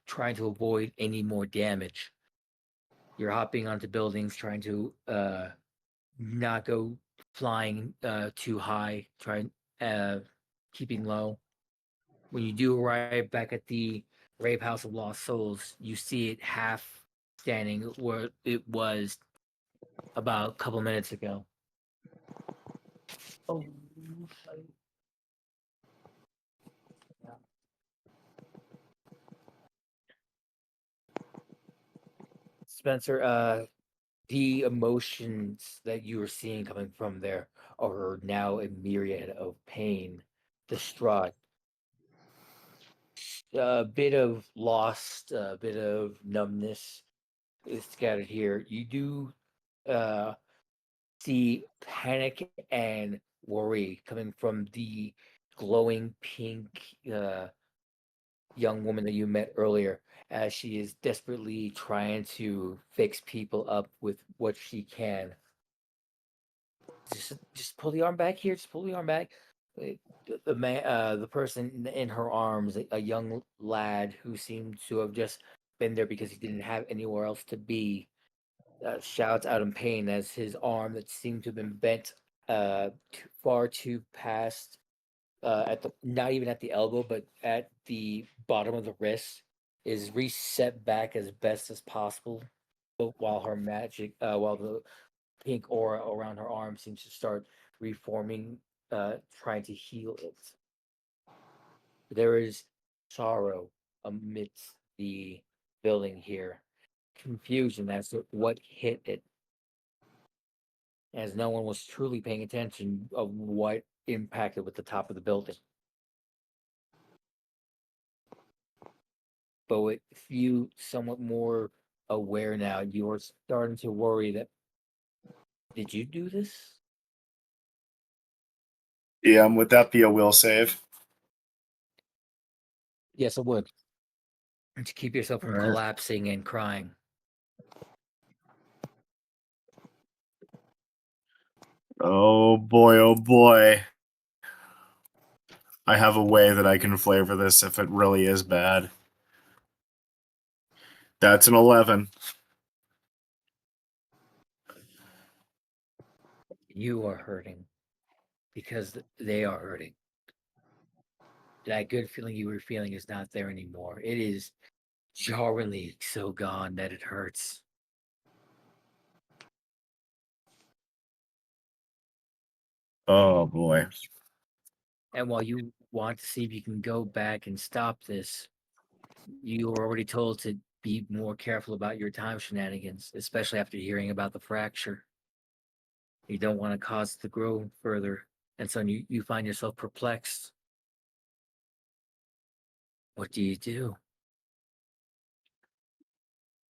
trying to avoid any more damage. You're hopping onto buildings, trying to not go flying too high, trying keeping low. When you do arrive back at the Rave House of Lost Souls, you see it half standing where it was about a couple minutes ago. Oh, Spencer, the emotions that you are seeing coming from there are now a myriad of pain, distraught, a bit of lost, a bit of numbness is scattered here. You do see panic and worry coming from the glowing pink young woman that you met earlier, as she is desperately trying to fix people up with what she can. Just pull the arm back here. Just pull the arm back. The man, the person in her arms, a young lad who seemed to have just been there because he didn't have anywhere else to be, shouts out in pain as his arm that seemed to have been bent far too past at the not even at the elbow, but at the bottom of the wrist is reset back as best as possible. While her while the pink aura around her arm seems to start reforming, trying to heal it. There is sorrow amidst the building here, confusion as to what hit it, as no one was truly paying attention of what impacted with the top of the building. But with you somewhat more aware now, you're starting to worry that, did you do this? Yeah, would that be a will save? Yes, it would. And to keep yourself from Alright. collapsing and crying. Oh boy, oh boy. I have a way that I can flavor this if it really is bad. That's an 11. You are hurting because they are hurting. That good feeling you were feeling is not there anymore. It is jarringly so gone that it hurts. Oh boy. And while you want to see if you can go back and stop this, you were already told to be more careful about your time shenanigans, especially after hearing about the fracture. You don't want to cause it to grow further, and so you find yourself perplexed. What do you do?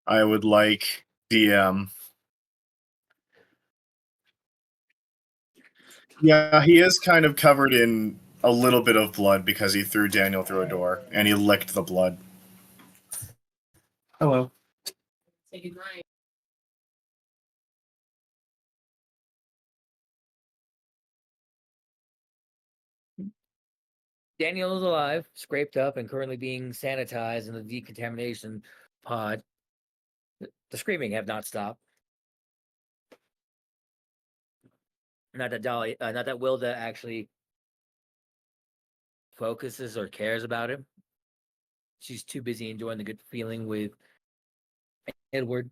I would like DM. Yeah, he is kind of covered in a little bit of blood because he threw Daniel through a door and he licked the blood. Hello. Daniel is alive, scraped up, and currently being sanitized in the decontamination pod. The screaming have not stopped. Not that not that Wilda actually focuses or cares about him. She's too busy enjoying the good feeling with Edward.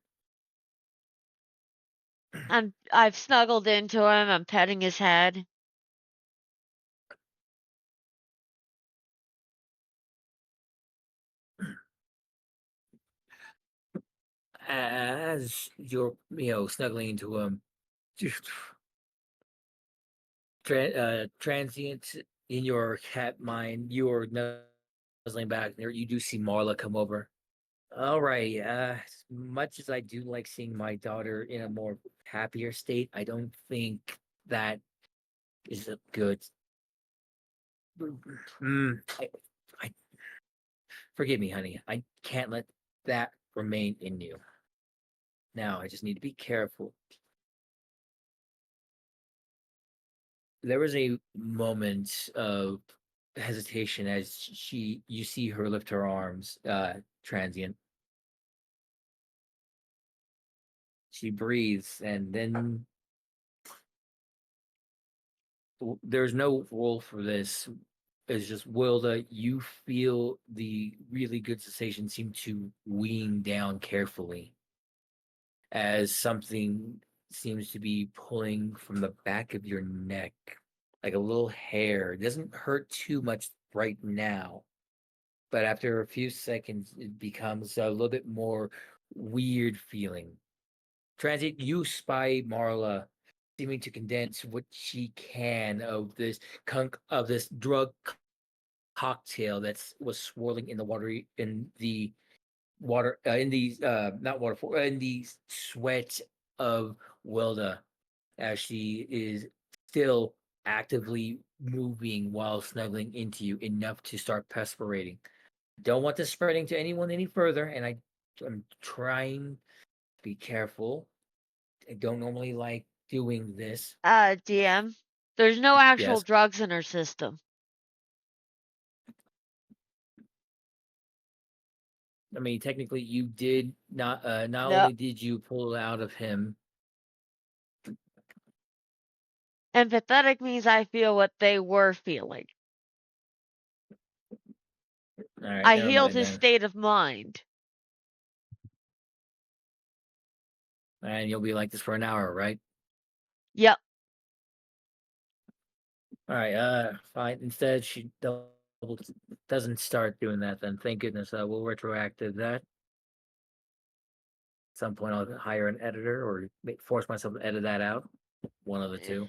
I've snuggled into him. I'm petting his head. As you're, snuggling into him, transient in your cat mind, you're nuzzling back there. You do see Marla come over. All right. As much as I do like seeing my daughter in a more happier state, I don't think that is a good. I forgive me, honey. I can't let that remain in you. Now I just need to be careful. There was a moment of hesitation as you see her lift her arms, transient. She breathes, and then there's no rule for this. It's just Wilda, you feel the really good sensation seem to wean down carefully as something seems to be pulling from the back of your neck, like a little hair. It doesn't hurt too much right now, but after a few seconds, it becomes a little bit more weird feeling. Transit, you spy Marla seeming to condense what she can of this drug cocktail that was swirling in the sweat of Wilda as she is still actively moving while snuggling into you enough to start perspirating. Don't want this spreading to anyone any further, and I'm trying to be careful. I don't normally like doing this. DM, there's no actual Yes. drugs in her system. I mean, technically, you did not. Not No. only did you pull it out of him. Empathetic means I feel what they were feeling. All right, I never healed mind his then. state of mind. And you'll be like this for an hour, right? Yep. All right. Fine. Instead, she doesn't start doing that. Then, thank goodness. We'll retroactive that. At some point, I'll hire an editor or force myself to edit that out. One of the two.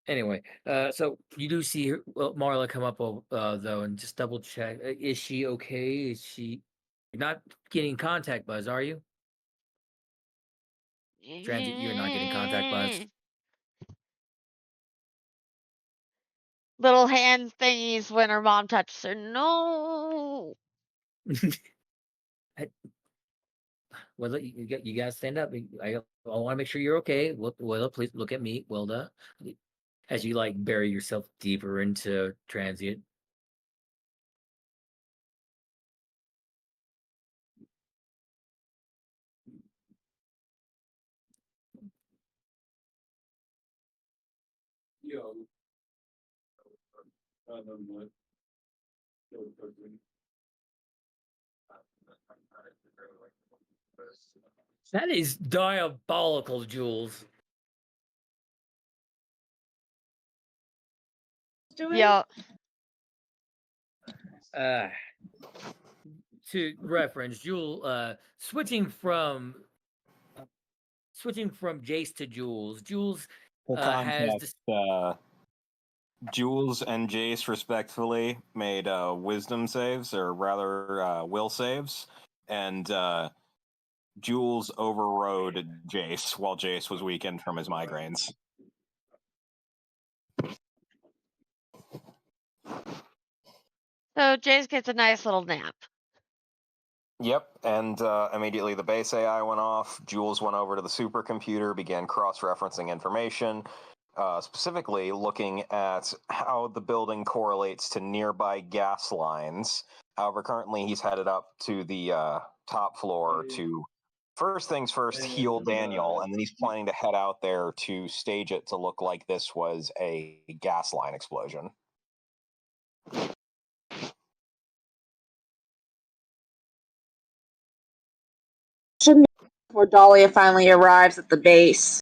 Anyway, so you do see Marla come up though, and just double check. Is she okay? You're not getting contact buzz, are you? Transit, you're not getting contact buzz. Little hand thingies when her mom touches her. No. Wilda, you gotta stand up. I want to make sure you're okay. Wilda, please look at me, Wilda, as you like bury yourself deeper into transient. That is diabolical, Jules. Yeah. To reference, Jules, switching from Jace to Jules. Jules For has context, Jules and Jace respectfully made wisdom saves, or rather will saves, and Jules overrode Jace while Jace was weakened from his migraines. So Jace gets a nice little nap. Yep, and immediately the base AI went off. Jules went over to the supercomputer, began cross-referencing information, specifically looking at how the building correlates to nearby gas lines. However, currently he's headed up to the top floor to, first things first, heal Daniel, and then he's planning to head out there to stage it to look like this was a gas line explosion. Where Dahlia finally arrives at the base.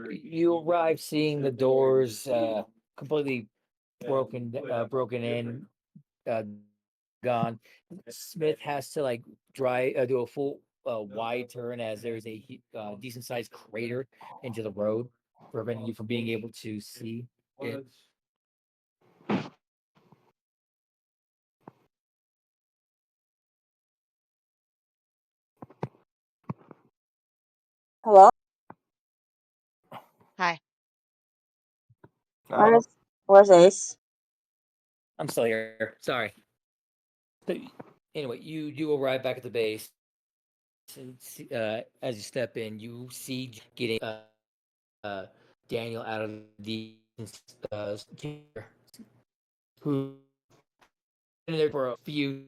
You arrive seeing the doors completely broken in, gone. Smith has to like do a full wide turn as there's a decent sized crater into the road, preventing you from being able to see it. Hello? Hi. Where's Ace? I'm still here. Sorry. But anyway, you do arrive back at the base. And as you step in, you see getting Daniel out of the chair, who been there for a few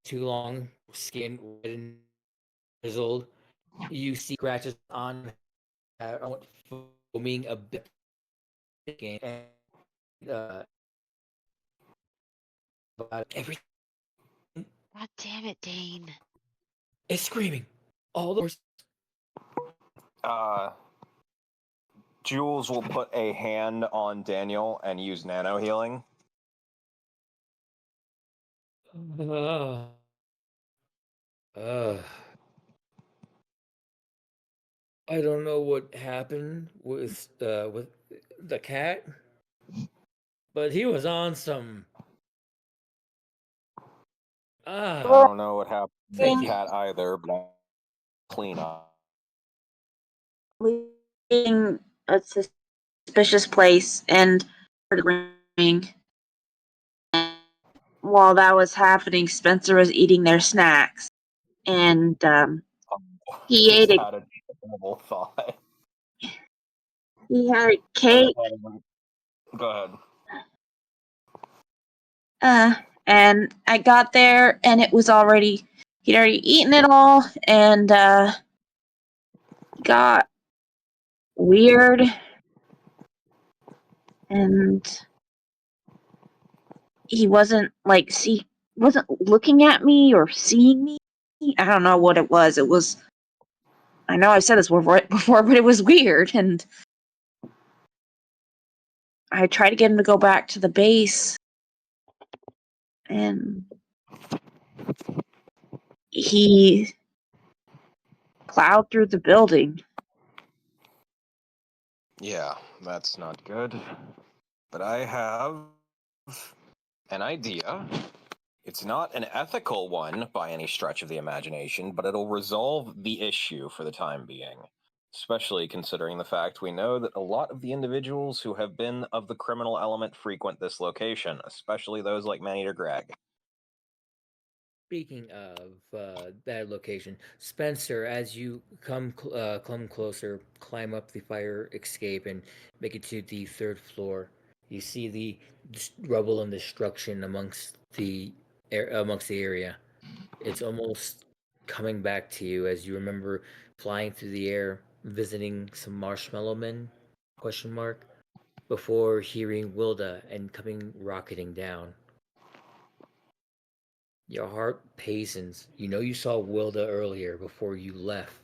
too long, skin red and grizzled. You see scratches on foaming a bit, and about everything God damn it, Dane. is screaming. All the Jules will put a hand on Daniel and use nano healing. I don't know what happened with the cat, but he was on some. I don't know what happened to Thank the you. cat either, but I'll clean up. Leaving a suspicious place and ring. While that was happening, Spencer was eating their snacks, and he ate Just a had a terrible thought. he had a cake. Go ahead. And I got there, and it was he'd already eaten it all, and got weird, and he wasn't looking at me or seeing me. I don't know what it was. I know I've said this before, but it was weird, and I tried to get him to go back to the base, and he plowed through the building. Yeah, that's not good. But I have an idea. It's not an ethical one by any stretch of the imagination, but it'll resolve the issue for the time being. Especially considering the fact we know that a lot of the individuals who have been of the criminal element frequent this location, especially those like Maneater Greg. Speaking of that location, Spencer, as you come closer, climb up the fire escape and make it to the third floor, you see the rubble and destruction amongst the area. It's almost coming back to you as you remember flying through the air, visiting some marshmallow men? Question mark. Before hearing Wilda and coming rocketing down. Your heart pacens. You know you saw Wilda earlier before you left.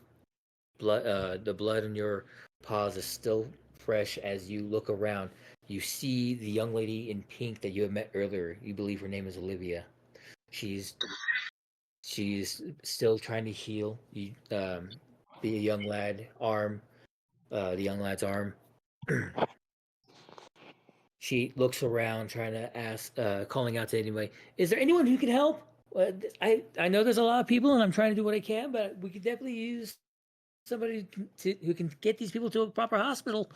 The blood in your paws is still fresh as you look around. You see the young lady in pink that you had met earlier. You believe her name is Olivia. She's still trying to heal the young lad's arm. She looks around, trying to ask, calling out to anybody. Is there anyone who can help? I know there's a lot of people, and I'm trying to do what I can, but we could definitely use somebody who can get these people to a proper hospital.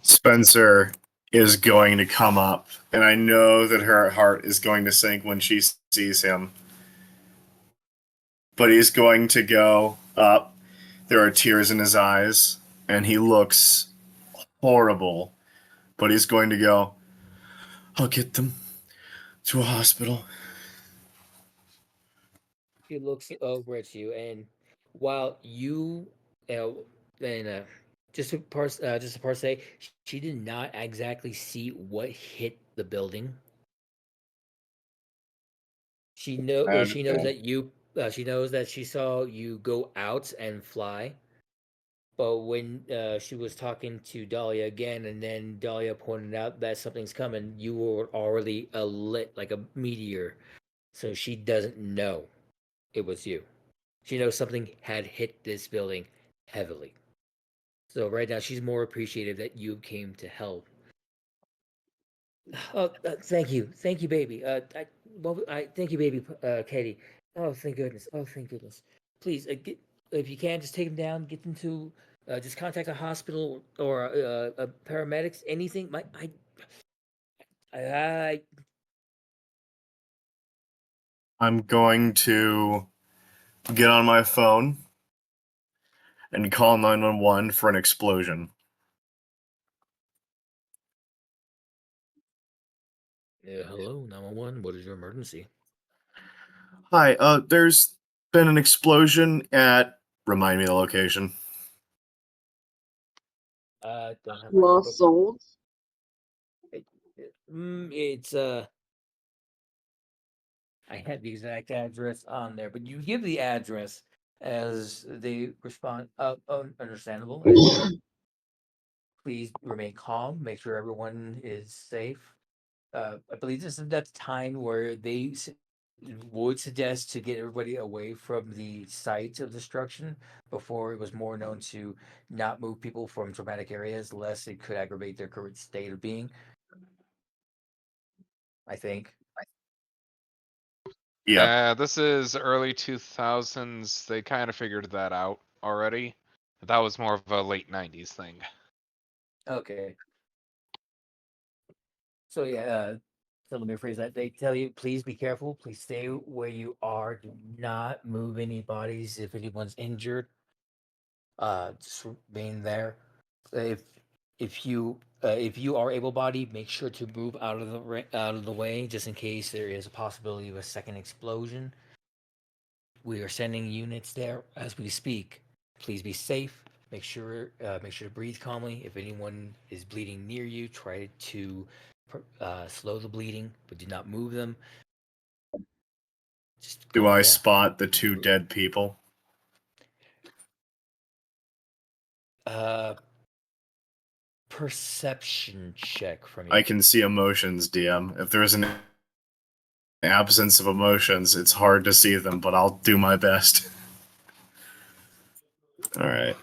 Spencer, is going to come up, and I know that her heart is going to sink when she sees him. But he's going to go up. There are tears in his eyes, and he looks horrible. But he's going to go, I'll get them to a hospital. She looks over at you, and while you, and just to parse say, she did not exactly see what hit the building. She she knows that you. She knows that she saw you go out and fly. But when she was talking to Dahlia again, and then Dahlia pointed out that something's coming, you were already lit like a meteor. So she doesn't know it was you. She knows something had hit this building heavily. So right now she's more appreciative that you came to help. Oh, thank you, baby. Thank you, baby, Katie. Oh, thank goodness. Oh, thank goodness. Please, if you can, just take them down. Get them to, just contact a hospital or paramedics. Anything. I I'm going to get on my phone and call 911 for an explosion. hello, 911. What is your emergency? Hi, there's been an explosion at. Remind me of the location. Don't have my Lost notebook. souls. It's I had the exact address on there, but you give the address as they respond. Understandable. Please remain calm. Make sure everyone is safe. I believe this is that time where they would suggest to get everybody away from the site of destruction before it was more known to not move people from traumatic areas, lest it could aggravate their current state of being. I think. Yeah. This is early 2000s. They kind of figured that out already. That was more of a late 90s thing. Okay. So yeah, so let me rephrase that. They tell you, please be careful. Please stay where you are. Do not move any bodies. If anyone's injured, just remain there. If if you are able-bodied, make sure to move out of the way, just in case there is a possibility of a second explosion. We are sending units there as we speak. Please be safe. Make sure to breathe calmly. If anyone is bleeding near you, try to slow the bleeding, but do not move them. Just Do go, I yeah. spot the two dead people? Perception check from you. I can see emotions, DM. If there's an absence of emotions, it's hard to see them, but I'll do my best. All right.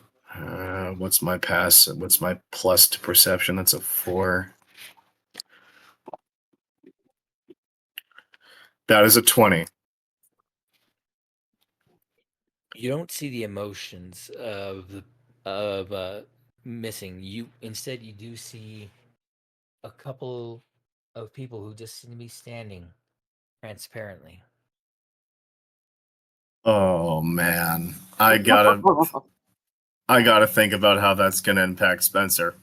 What's my pass? What's my plus to perception? That's a 4. That is a 20. You don't see the emotions of missing. Instead you do see a couple of people who just seem to be standing transparently. Oh man, I gotta think about how that's gonna impact Spencer.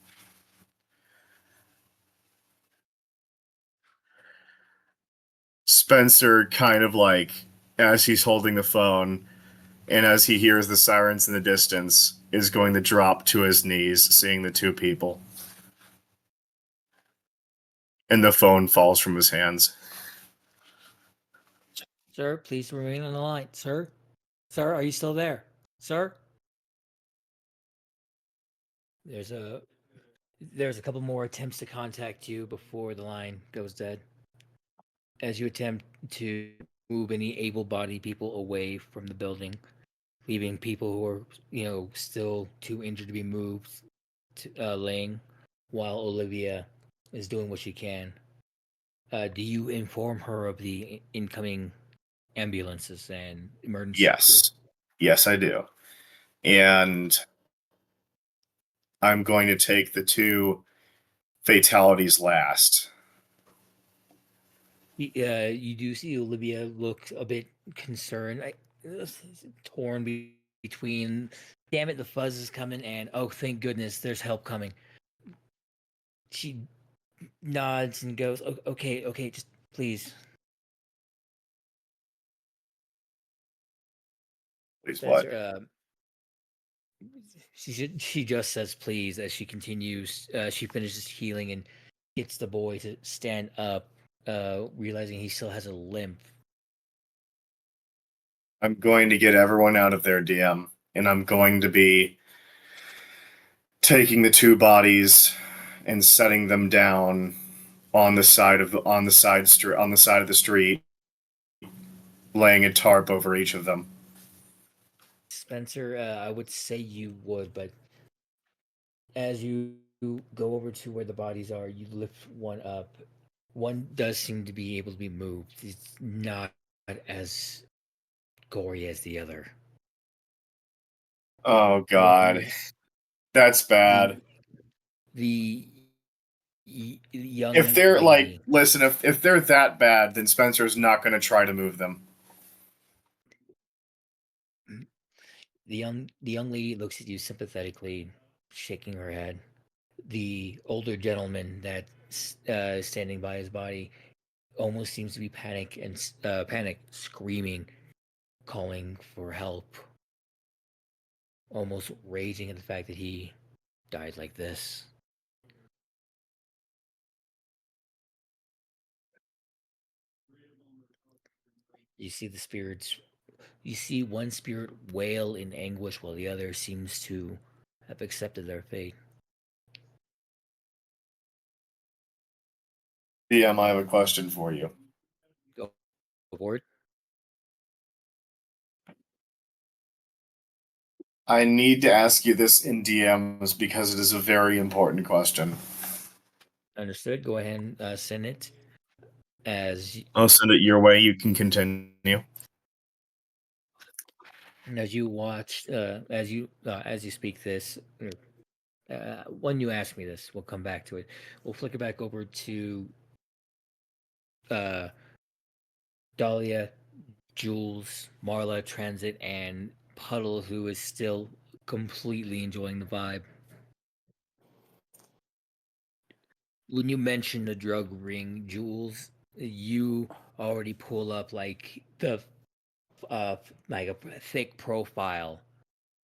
Spencer kind of like, as he's holding the phone and as he hears the sirens in the distance, is going to drop to his knees, seeing the two people. And the phone falls from his hands. Sir, please remain on the line. Sir, are you still there? Sir? There's a couple more attempts to contact you before the line goes dead. As you attempt to move any able-bodied people away from the building, leaving people who are, still too injured to be moved, laying, while Olivia is doing what she can. Do you inform her of the incoming ambulances and emergency crew? Yes. Yes, I do. And I'm going to take the two fatalities last. You do see Olivia look a bit concerned, torn between, damn it, the fuzz is coming, and oh, thank goodness, there's help coming. She nods and goes, okay, just please. Please, Says, what? she just says please as she continues. She finishes healing and gets the boy to stand up, realizing he still has a limp. I'm going to get everyone out of their DM, and I'm going to be taking the two bodies and setting them down on the side of the street, laying a tarp over each of them. Spencer, I would say you would, but as you go over to where the bodies are, you lift one up. One does seem to be able to be moved. It's not as gory as the other. Oh God, that's bad. The young If they're lady, listen, if they're that bad, then Spencer's not going to try to move them. the young lady looks at you sympathetically, shaking her head. The older gentleman that's standing by his body almost seems to be panic, screaming, calling for help, almost raging at the fact that he died like this. You see the spirits. You see one spirit wail in anguish while the other seems to have accepted their fate. DM, I have a question for you. Go forward. I need to ask you this in DMs because it is a very important question. Understood. Go ahead and send it. I'll send it your way. You can continue. As you watch, as you speak this, when you ask me this, we'll come back to it. We'll flick it back over to Dahlia, Jules, Marla, Transit, and Puddle, who is still completely enjoying the vibe. When you mention the drug ring, Jules, you already pull up like the like a thick profile.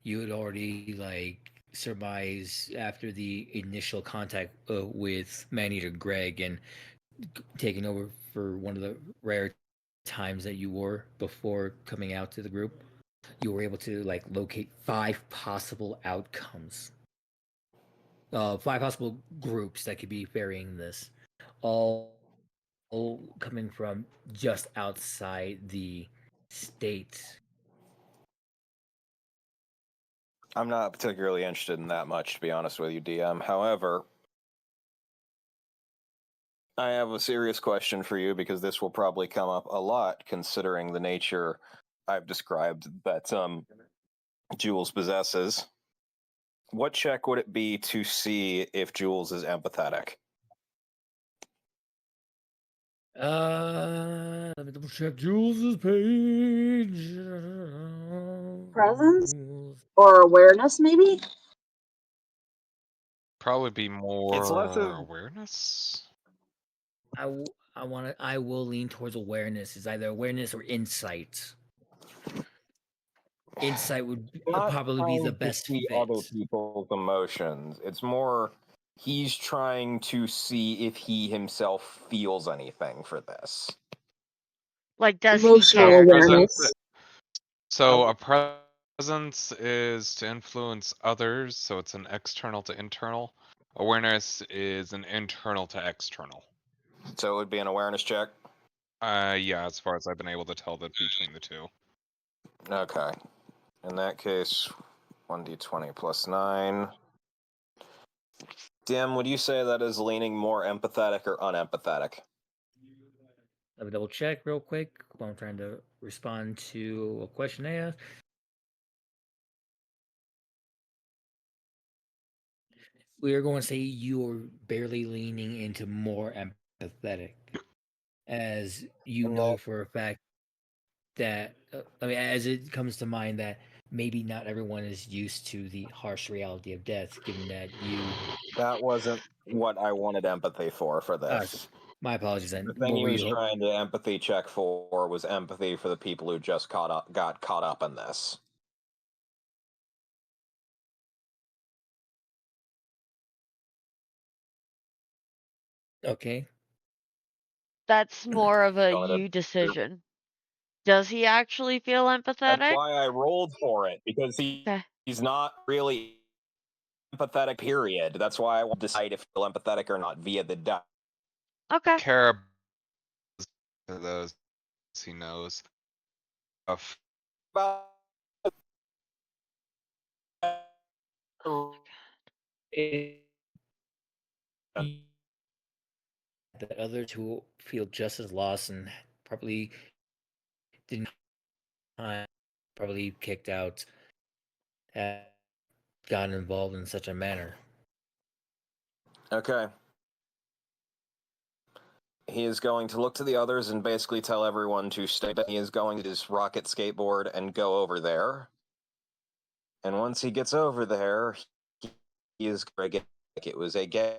You had already like surmised after the initial contact with Maneater Greg and taking over for one of the rare times that you were before coming out to the group. You were able to like locate 5 possible outcomes, 5 possible groups that could be varying this, all coming from just outside the state. I'm not particularly interested in that much, to be honest with you, DM. However, I have a serious question for you because this will probably come up a lot considering the nature I've described that Jules possesses. What check would it be to see if Jules is empathetic? Let me double check Jules's page. Presence? Or awareness, maybe? Probably be more It's less of awareness. I will lean towards awareness. It's either awareness or insight. Insight would not probably be the trying to best see fit. other people's emotions. It's more he's trying to see if he himself feels anything for this. Like, does he Emotional care? awareness. So a presence is to influence others, so it's an external to internal. Awareness is an internal to external. So it would be an awareness check. Yeah, as far as I've been able to tell that between the two. Okay. In that case, 1d20 plus 9. Dim, would you say that is leaning more empathetic or unempathetic? Let me double check real quick while I'm trying to respond to a question they asked. we're going to say you're barely leaning into more empathetic, as you know for a fact that I mean, as it comes to mind that maybe not everyone is used to the harsh reality of death, given that you. That wasn't what I wanted empathy for this. My apologies. Then The what thing he were was you? trying to empathy check for was empathy for the people who just got caught up in this. Okay. That's more of a Got it. you decision. Does he actually feel That's empathetic? why I rolled for it, because Okay. he's not really empathetic, period. That's why I will decide if he's empathetic or not via the die. Okay. Care about those he knows. Of Well, That others who feel just as lost and probably didn't probably kicked out have gotten involved in such a manner. Okay. He is going to look to the others and basically tell everyone to stay. He is going to his rocket skateboard and go over there. And once he gets over there, he is going to get like it was a game.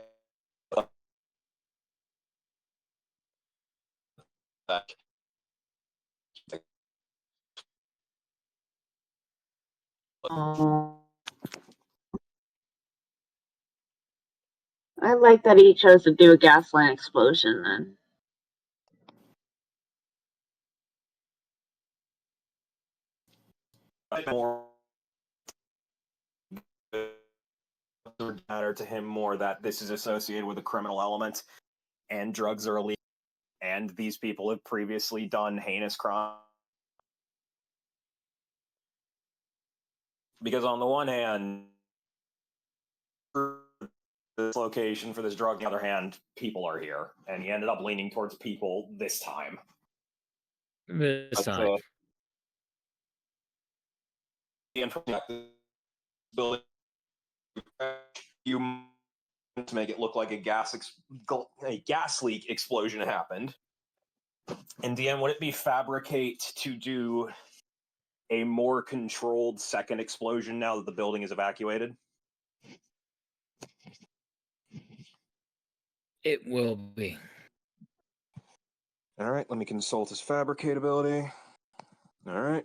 I like that he chose to do a gaslight explosion then. More matter to him more that this is associated with a criminal element, and drugs are illegal, and these people have previously done heinous crimes. Because on the one hand, this location for this drug, on the other hand, people are here, and he ended up leaning towards people this time. This But, time. building you to make it look like a gas leak explosion happened. And DM, would it be fabricate to do a more controlled second explosion now that the building is evacuated? It will be. All right, let me consult his fabricate ability. All right.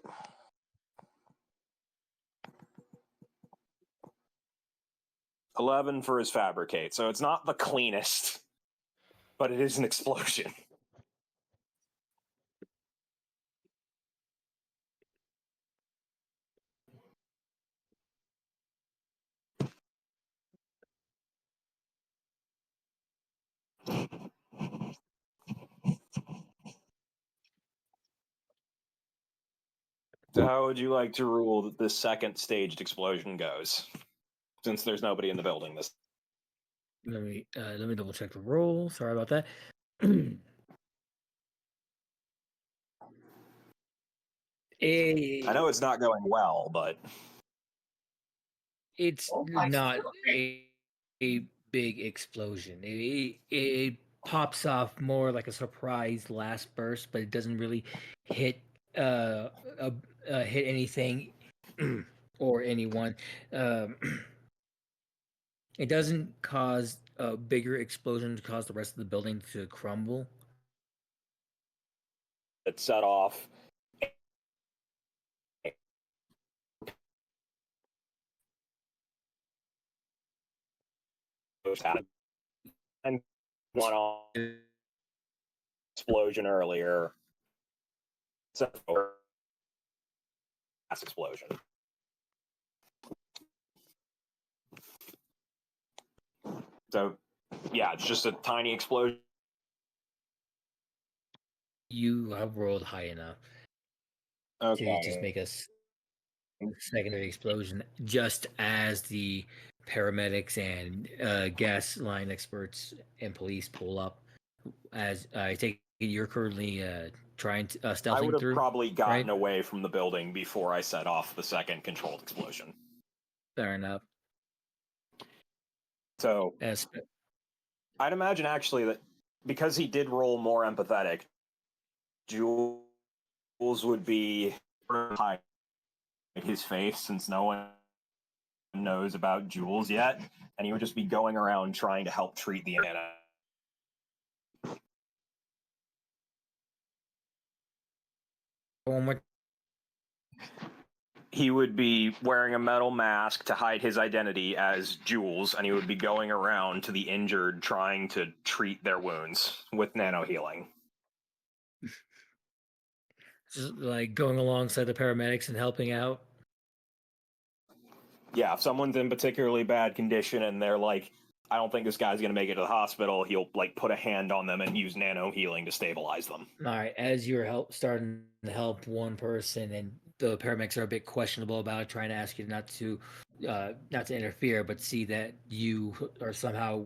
$11 for his fabricate, so it's not the cleanest, but it is an explosion. So how would you like to rule that this second staged explosion goes? Since there's nobody in the building this Let me double check the roll. Sorry about that. I know it's not going well, but It's not a big explosion. It pops off more like a surprise last burst, but it doesn't really hit hit anything or anyone. Um, it doesn't cause a bigger explosion to cause the rest of the building to crumble. it set off. And one on explosion earlier. Mass explosion. So, yeah, it's just a tiny explosion. You have rolled high enough to just make a secondary explosion, just as the paramedics and gas line experts and police pull up. As I take it, you're currently trying to stealthing I would have through. probably gotten right? away from the building before I set off the second controlled explosion. Fair enough. So As I'd imagine actually that because he did roll more empathetic, Jules would be hiding his face since no one knows about Jules yet, and he would just be going around trying to help treat the Anna. one more. He would be wearing a metal mask to hide his identity as Jules, and he would be going around to the injured trying to treat their wounds with nano healing. Just like going alongside the paramedics and helping out. Yeah, if someone's in particularly bad condition and they're like, I don't think this guy's going to make it to the hospital, he'll like put a hand on them and use nano healing to stabilize them. All right, as you're starting to help one person, and the paramedics are a bit questionable about it, trying to ask you not to interfere, but see that you are somehow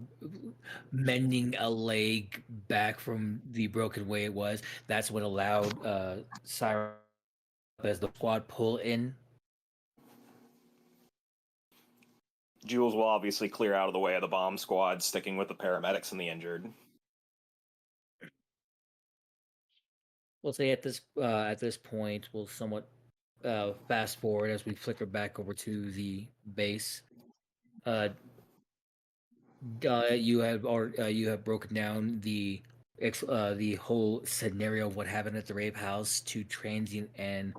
mending a leg back from the broken way it was. That's what allowed Syrup as the squad pull in. Jules will obviously clear out of the way of the bomb squad, sticking with the paramedics and the injured. We'll say at this point, we'll somewhat fast forward as we flicker back over to the base. You have broken down the whole scenario of what happened at the rape house to Transient and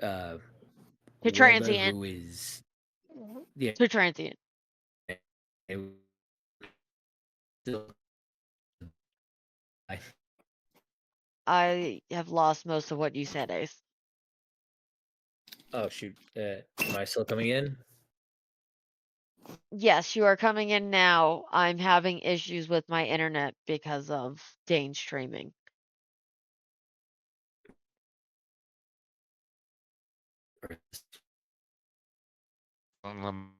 To Wilda, Transient. who is yeah. To Transient. I have lost most of what you said, Ace. Oh shoot! Am I still coming in? Yes, you are coming in now. I'm having issues with my internet because of Dane streaming. I'm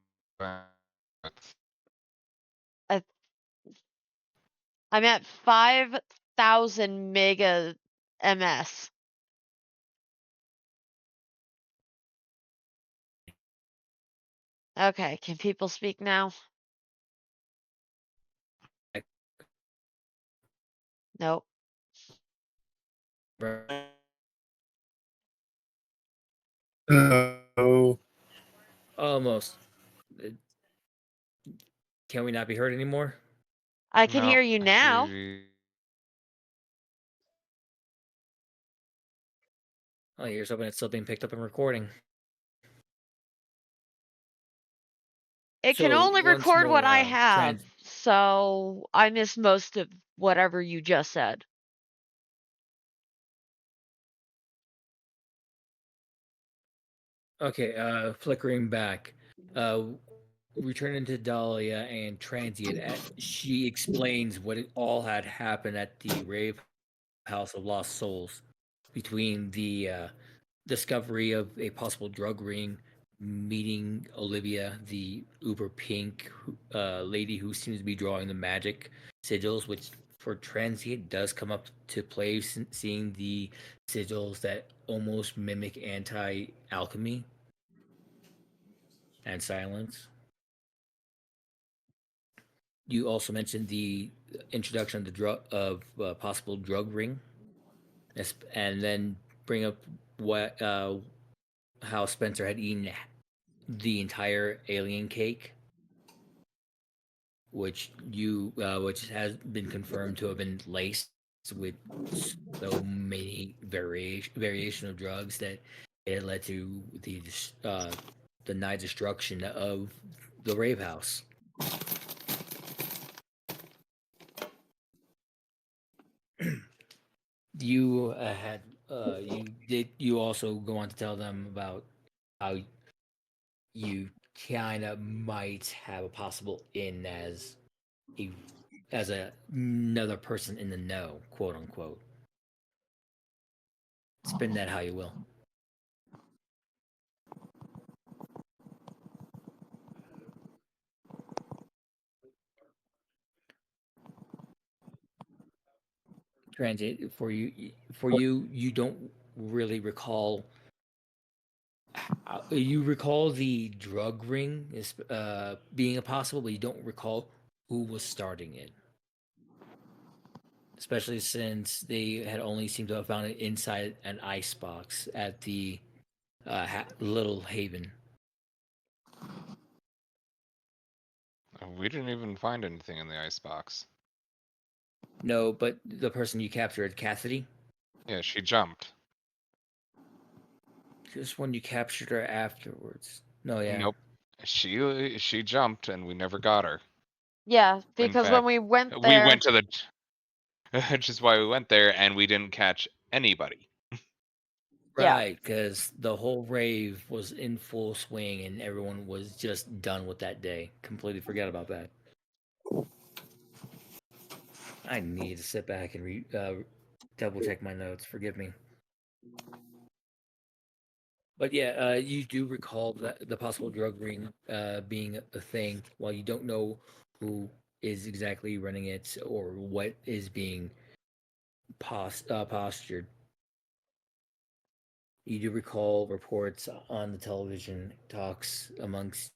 at 5,000 mega ms. Okay, can people speak now? Nope. Oh, Almost. Can we not be heard anymore? I can hear you now. Oh, here's hoping it's still being picked up and recording. It can So, only once record what more, I have, so I missed most of whatever you just said. Okay, flickering back. Returning to Dahlia and Transient, she explains what it all had happened at the Rave House of Lost Souls between the discovery of a possible drug ring, meeting Olivia, the uber pink lady who seems to be drawing the magic sigils, which for Transient does come up to play, seeing the sigils that almost mimic anti-alchemy and silence. You also mentioned the introduction of the possible drug ring, and then bring up what how Spencer had eaten the entire alien cake, which has been confirmed to have been laced with so many variation of drugs that it led to the nigh destruction of the rave house. You also go on to tell them about how you kind of might have a possible in as another person in the know, quote unquote. Spin that how you will. Transit for you you don't really recall. You recall the drug ring is being a possible, but you don't recall who was starting it. Especially since they had only seemed to have found it inside an icebox at the Little Haven. We didn't even find anything in the icebox. No, but the person you captured, Cassidy, Yeah, she jumped. just when you captured her afterwards. No, yeah. Nope. She jumped and we never got her. Yeah, In because when fact, we went we there, went to the which is why we went there and we didn't catch anybody. Yeah. Right, because the whole rave was in full swing and everyone was just done with that day. Completely forget about that. I need to sit back and double check my notes. Forgive me. But yeah, you do recall that the possible drug ring being a thing, while you don't know who is exactly running it or what is being postured. You do recall reports on the television talks amongst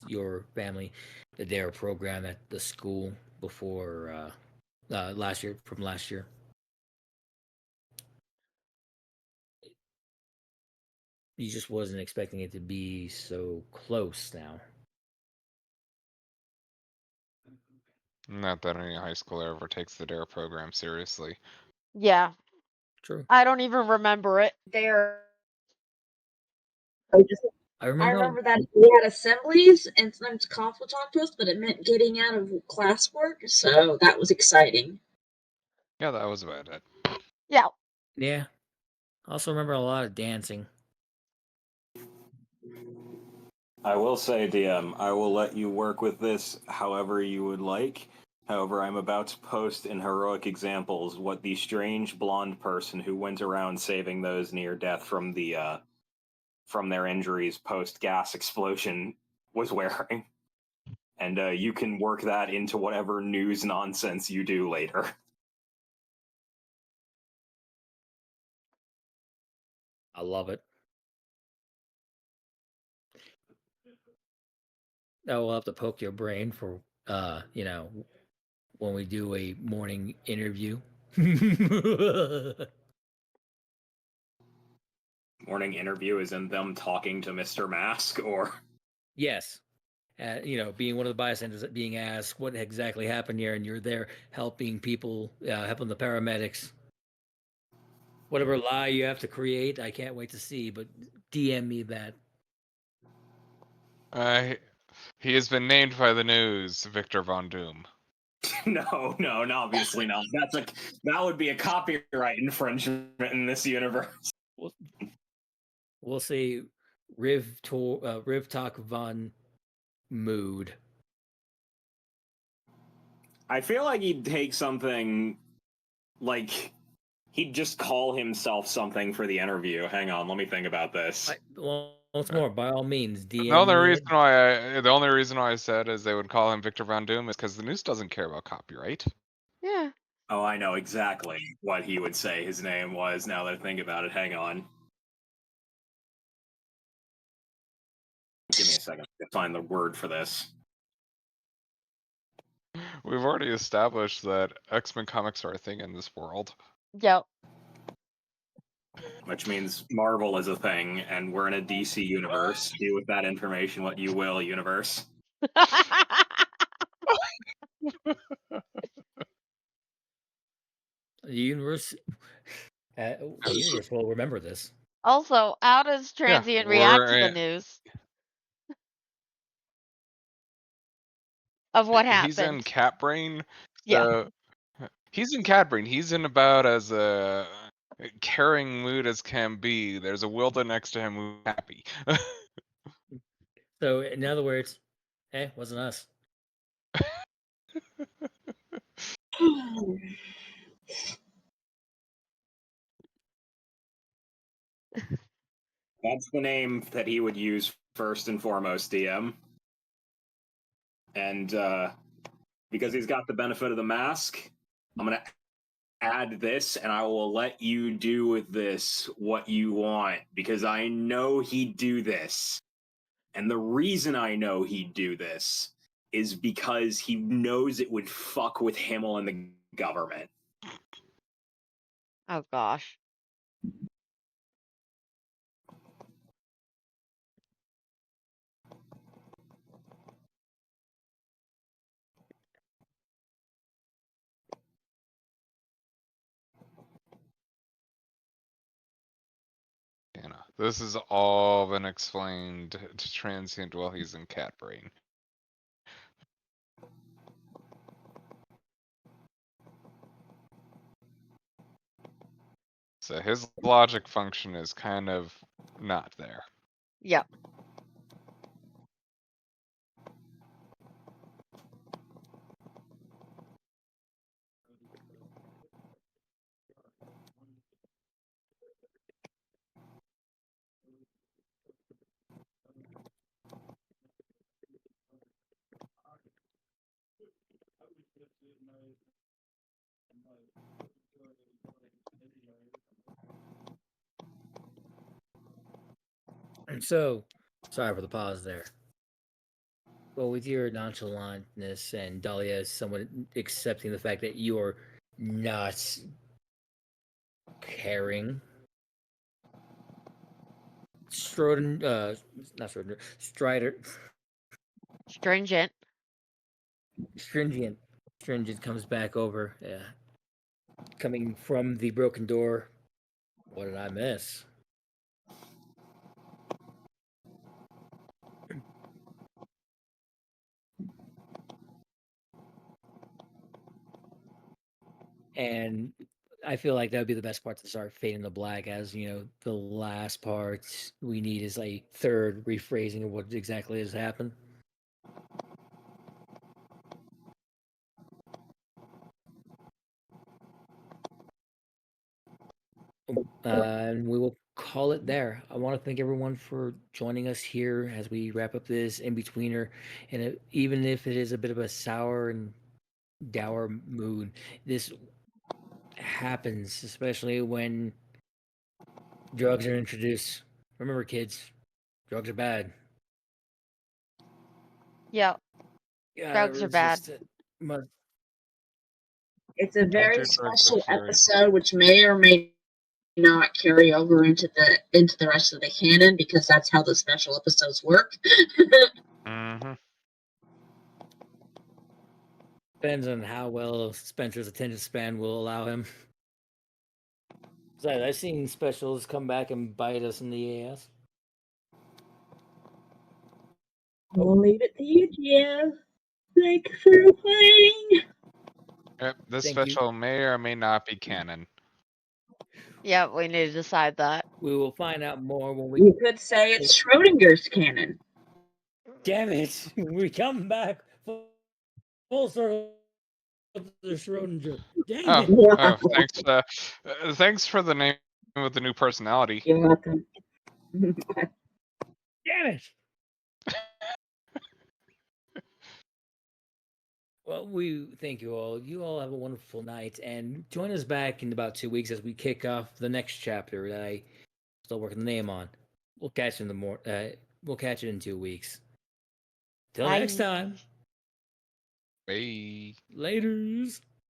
your family that they are programmed at the school before last year, from last year. You just wasn't expecting it to be so close now. Not that any high schooler ever takes the DARE program seriously. yeah, True. I don't even remember it. There. I I remember. remember that we had assemblies and sometimes Conf would talk to us, but it meant getting out of classwork, so that was exciting. Yeah, that was about it. Yeah. Yeah. I also remember a lot of dancing. I will say, DM, I will let you work with this however you would like. However, I'm about to post in heroic examples what the strange blonde person who went around saving those near death from the from their injuries post gas explosion was wearing. And you can work that into whatever news nonsense you do later. I love it. I will have to poke your brain for when we do a morning interview. Morning interview is in them talking to Mr. Mask, or Yes. Being one of the bystanders being asked what exactly happened here, and you're there helping people, helping the paramedics. Whatever lie you have to create, I can't wait to see, but DM me that. He has been named by the news Victor Von Doom. no, obviously not. That would be a copyright infringement in this universe. We'll say Riv Talk Von Mood. I feel like he'd take something like he'd just call himself something for the interview. Hang on, let me think about this. Once more, by all means, DM. The only reason why I said is they would call him Victor Von Doom is because the news doesn't care about copyright. Yeah. Oh, I know exactly what he would say his name was. Now that I think about it, hang on. Give me a second to find the word for this. We've already established that X-Men comics are a thing in this world. Yep. Which means Marvel is a thing, and we're in a DC universe. Do with that information what you will, universe. The universe will remember this. Also, how does Transient react to the news of what happened? He's in Cat Brain. Yeah. He's in Cat Brain. He's in about as a caring mood as can be. There's a Wilda next to him who's happy. So, in other words, wasn't us. That's the name that he would use first and foremost, DM. And because he's got the benefit of the mask, I'm going to add this, and I will let you do with this what you want, because I know he'd do this. And the reason I know he'd do this is because he knows it would fuck with Himmel and the government. Oh gosh. You know, this has all been explained to Transient while he's in cat brain. So his logic function is kind of not there. Yep. And so, sorry for the pause there. Well, with your nonchalantness and Dahlia somewhat accepting the fact that you're not caring, not Stroden, Strider, Stringent. Stringent comes back over. Yeah. Coming from the broken door. What did I miss? And I feel like that would be the best part to start fading to black, as you know, the last part we need is a third rephrasing of what exactly has happened. And we will call it there. I want to thank everyone for joining us here as we wrap up this in betweener. And even if it is a bit of a sour and dour mood, this happens, especially when drugs are introduced. Remember, kids, drugs are bad. Yep. Drugs are bad. It's a very Enter drugs special of fury. episode, which may or may not carry over into the rest of the canon, because that's how the special episodes work. Mm-hmm. Depends on how well Spencer's attention span will allow him. Besides, I've seen specials come back and bite us in the ass. We'll leave it to you, Jeff. Thanks for playing. Yep, this Thank you. special may or may not be canon. Yep, we need to decide that. We will find out more when we. You could say it's Schrodinger's canon. Damn it! We come back full circle with the Schrodinger. Dang Oh, it! thanks for the name with the new personality. You're welcome. Damn it! Well, we thank you all. You all have a wonderful night, and join us back in about 2 weeks as we kick off the next chapter that I still working the name on. We'll catch you in we'll catch you in 2 weeks. Till next Bye. time. Bye. Laters.